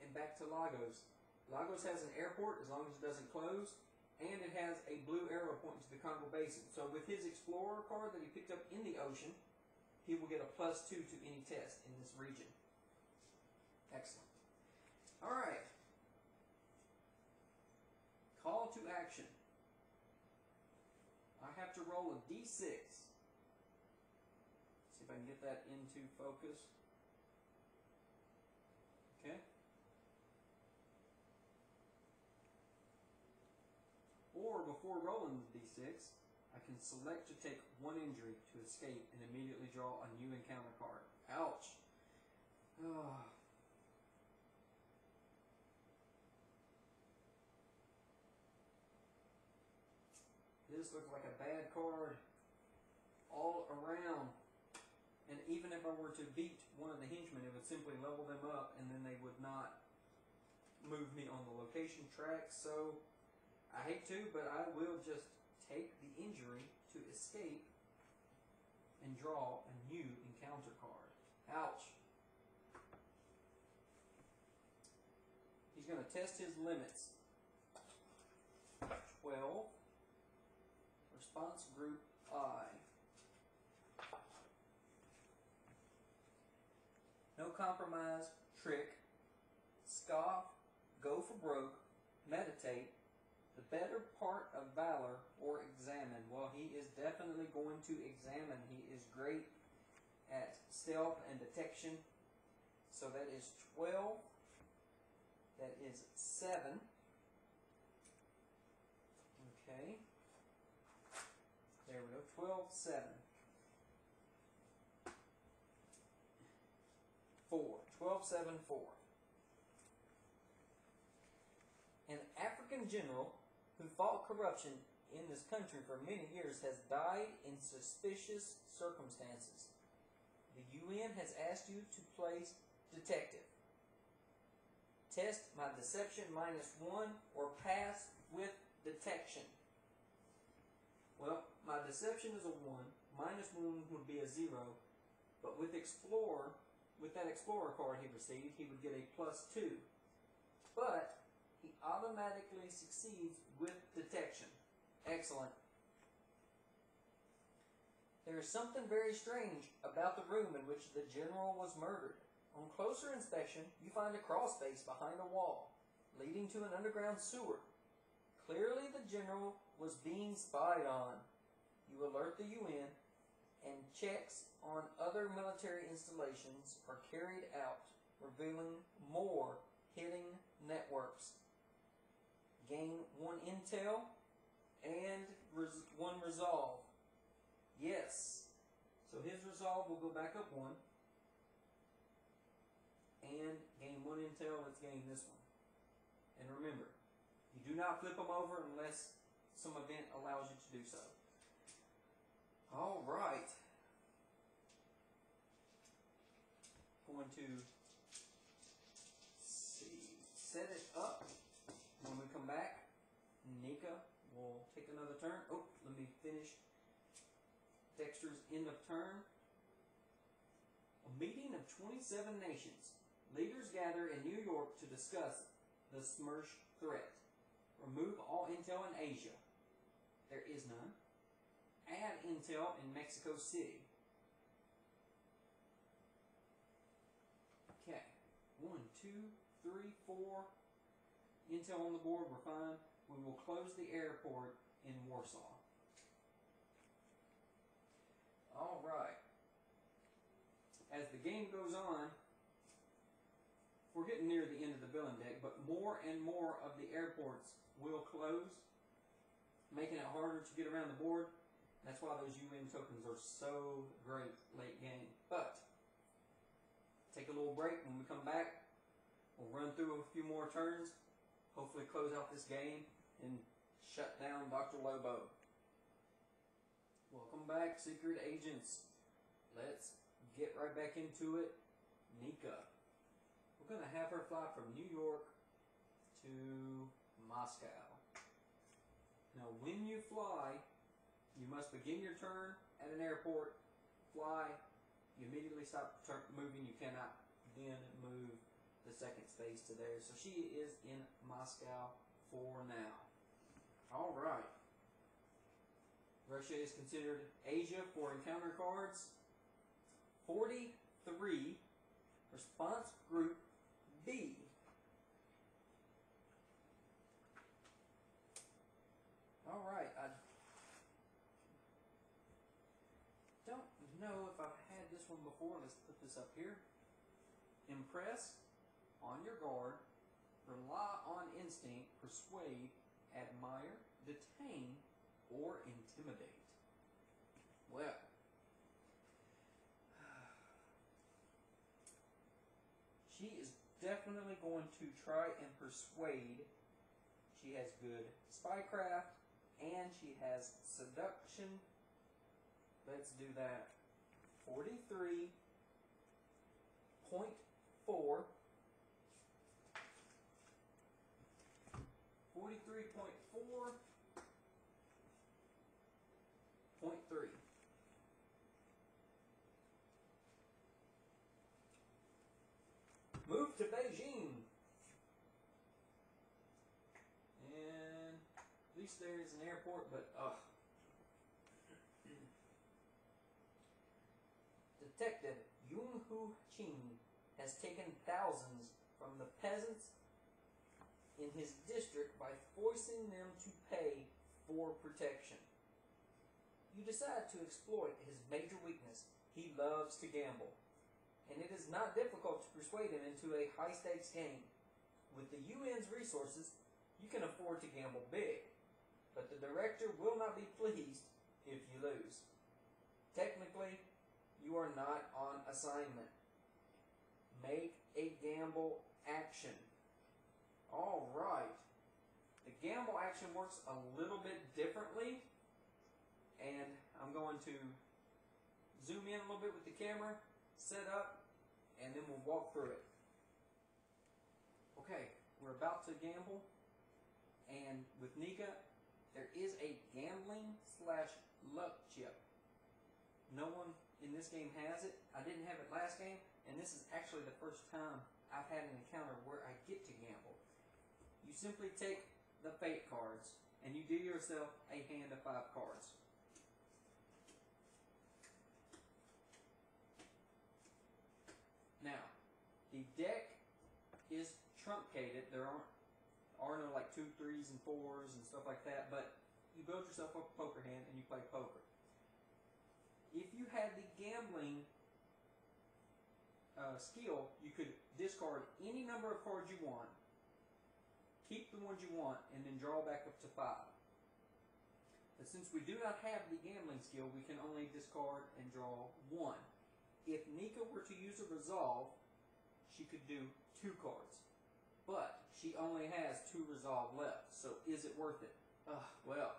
and back to Lagos. Lagos has an airport as long as it doesn't close, and it has a blue arrow pointing to the Congo Basin. So with his Explorer card that he picked up in the ocean, he will get a +2 to any test in this region. Excellent. All right. Call to action. I have to roll a D6. See if I can get that into focus. Okay. Or before rolling the D6, I can select to take 1 injury to escape and immediately draw a new encounter card. Ouch. Oh. This looks like a bad card all around. And even if I were to beat one of the henchmen, it would simply level them up and then they would not move me on the location track. So I hate to, but I will just take the injury to escape and draw a new encounter card. Ouch. He's going to test his limits. 12. Response group I. No compromise, trick, scoff, go for broke, meditate, the better part of valor, or examine. Well, he is definitely going to examine. He is great at stealth and detection. So that is 12. That is 7. Okay. There we go. 12, 7. 4. 12, 7, 4. An African general who fought corruption in this country for many years has died in suspicious circumstances. The UN has asked you to place detective. Test my deception -1 or pass with detection. Well, my deception is a 1. -1 would be a 0. But with Explorer, with that Explorer card he received, he would get a +2. But he automatically succeeds with detection. Excellent. There is something very strange about the room in which the general was murdered. On closer inspection, you find a crawl space behind a wall, leading to an underground sewer. Clearly the general was being spied on. You alert the UN, and checks on other military installations are carried out, revealing more hidden networks. Gain 1 intel and 1 resolve. Yes. So his resolve will go back up 1. And gain 1 intel. Let's gain this one. And remember, you do not flip them over unless some event allows you to do so. All right. Going to set it up. When we come back, Nika will take another turn. Oh, let me finish Dexter's end of turn. A meeting of 27 nations. Leaders gather in New York to discuss the Smersh threat. Remove all intel in Asia. There is none. Add intel in Mexico City. Okay. 1, 2, 3, 4. Intel on the board, we're fine. We will close the airport in Warsaw. All right. As the game goes on, we're getting near the end of the villain deck, but more and more of the airports will close, making it harder to get around the board. That's why those UN tokens are so great late game. But take a little break. When we come back, We'll run through a few more turns, hopefully close out this game, and shut down Dr. Lobo. Welcome back, Secret Agents. Let's get right back into it. Nika. We're going to have her fly from New York to Moscow. Now, when you fly, you must begin your turn at an airport, fly, you immediately stop moving. You cannot then move the second space to there. So she is in Moscow for now. All right. Russia is considered Asia for encounter cards. 43. Response Group B. All right. I don't know if I've had this one before. Let's put this up here. Impress, on your guard, rely on instinct, persuade, admire, detain, or intimidate. Well, she is definitely going to try and persuade. She has good spycraft, and she has seduction. Let's do that. 43.4. 43.4.3. Move to Beijing. And at least there is an airport, but Detective Yung Hu Qing has taken thousands from the peasants in his district by forcing them to pay for protection. You decide to exploit his major weakness. He loves to gamble, and it is not difficult to persuade him into a high-stakes game. With the UN's resources, you can afford to gamble big, but the director will not be pleased if you lose. Technically, you are not on assignment. Make a gamble action. All right. The gamble action works a little bit differently, and I'm going to zoom in a little bit with the camera, set up, and then we'll walk through it. Okay, we're about to gamble, and with Nika, there is a gambling/luck chip. No one in this game has it. I didn't have it last game, and this is actually the first time I've had an encounter where I get to gamble. You simply take the fate cards, and you deal yourself a hand of 5 cards. Now, the deck is truncated. There are no like 2, 3s, and 4s and stuff like that, but you build yourself up a poker hand and you play poker. If you had the gambling skill, you could discard any number of cards you want, keep the ones you want, and then draw back up to 5. But since we do not have the gambling skill, we can only discard and draw 1. If Nika were to use a resolve, she could do 2 cards. But she only has 2 resolve left, so is it worth it? Well,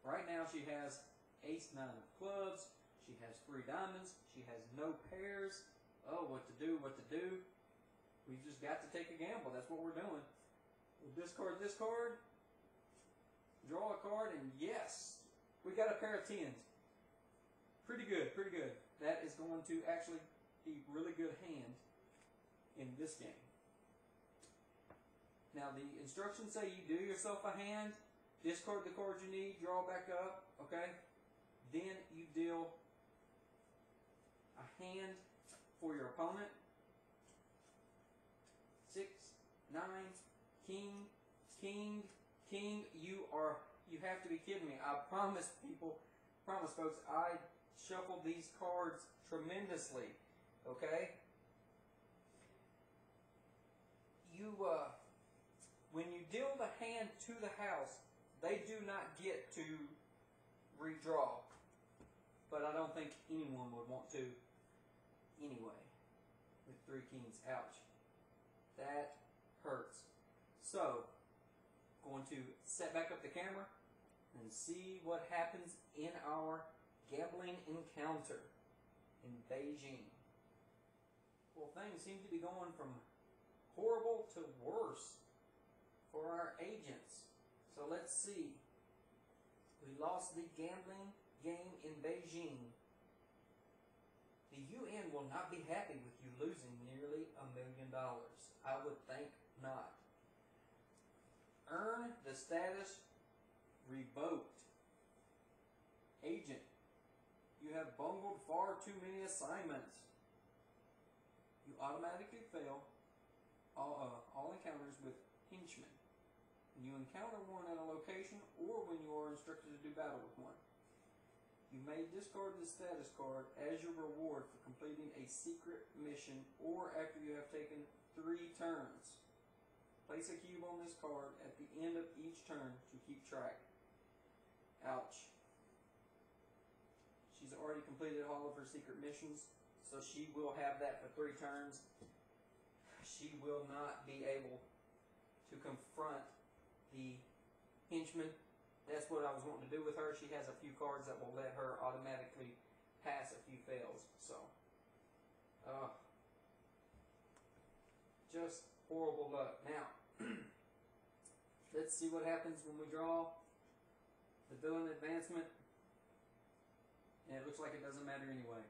right now she has Ace 9 of clubs, she has 3 diamonds, she has no pairs. Oh, what to do, what to do? We've just got to take a gamble. That's what we're doing. We'll discard this card, draw a card, and yes, we got a pair of 10s. Pretty good, pretty good. That is going to actually be really good hand in this game. Now, the instructions say you do yourself a hand, discard the cards you need, draw back up, okay? Then you deal a hand for your opponent. 6, 9, king, king, king. You have to be kidding me. I promise people, folks, I shuffled these cards tremendously, okay? When you deal the hand to the house, they do not get to redraw. But I don't think anyone would want to anyway. With 3 kings, ouch. That hurts. So, going to set back up the camera and see what happens in our gambling encounter in Beijing. Well, things seem to be going from horrible to worse for our agents. So let's see. We lost the gambling game in Beijing. The UN will not be happy with you losing nearly $1 million. I would think not. Earn the status revoked. Agent, you have bungled far too many assignments. You automatically fail all encounters with henchmen. When you encounter one at a location or when you are instructed to do battle with one. You may discard the status card as your reward for completing a secret mission or after you have taken 3 turns. Place a cube on this card at the end of each turn to keep track. Ouch. She's already completed all of her secret missions, so she will have that for 3 turns. She will not be able to confront the henchman. That's what I was wanting to do with her. She has a few cards that will let her automatically pass a few fails. So, just horrible luck. Now, let's see what happens when we draw the villain advancement. And it looks like it doesn't matter anyway.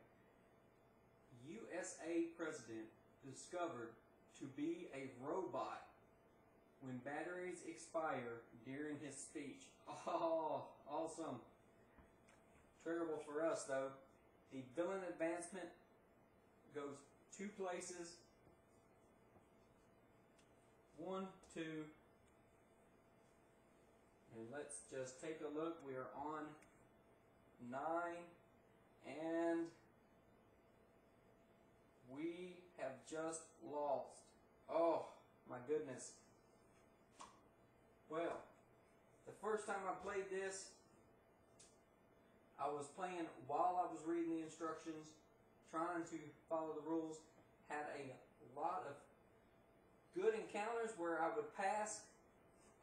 USA President discovered to be a robot when batteries expire during his speech. Oh, awesome. Terrible for us, though. The villain advancement goes 2 places. 1, 2. And let's just take a look. We are on 9. And we have just lost. Oh, my goodness. Well, the first time I played this, I was playing while I was reading the instructions, trying to follow the rules. Had a lot of good encounters where I would pass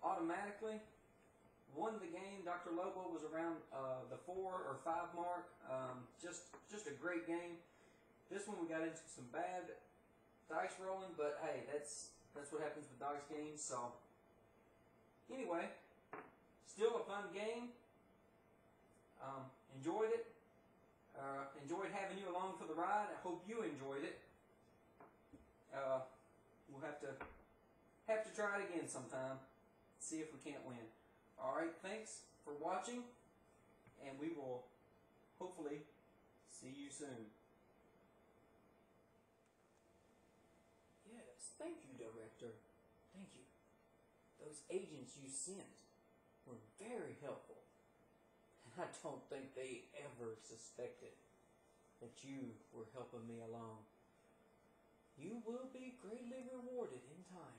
automatically. Won the game. Dr. Lobo was around the 4 or 5 mark. Just a great game. This one we got into some bad dice rolling, but hey, that's what happens with dice games. So anyway, still a fun game. Enjoyed it. Enjoyed having you along for the ride. I hope you enjoyed it. We'll have to try it again sometime. See if we can't win. Alright, thanks for watching, and we will hopefully see you soon. Yes, thank you, Director. Thank you. Those agents you sent were very helpful. And I don't think they ever suspected that you were helping me along. You will be greatly rewarded in time.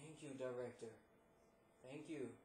Thank you, Director. Thank you.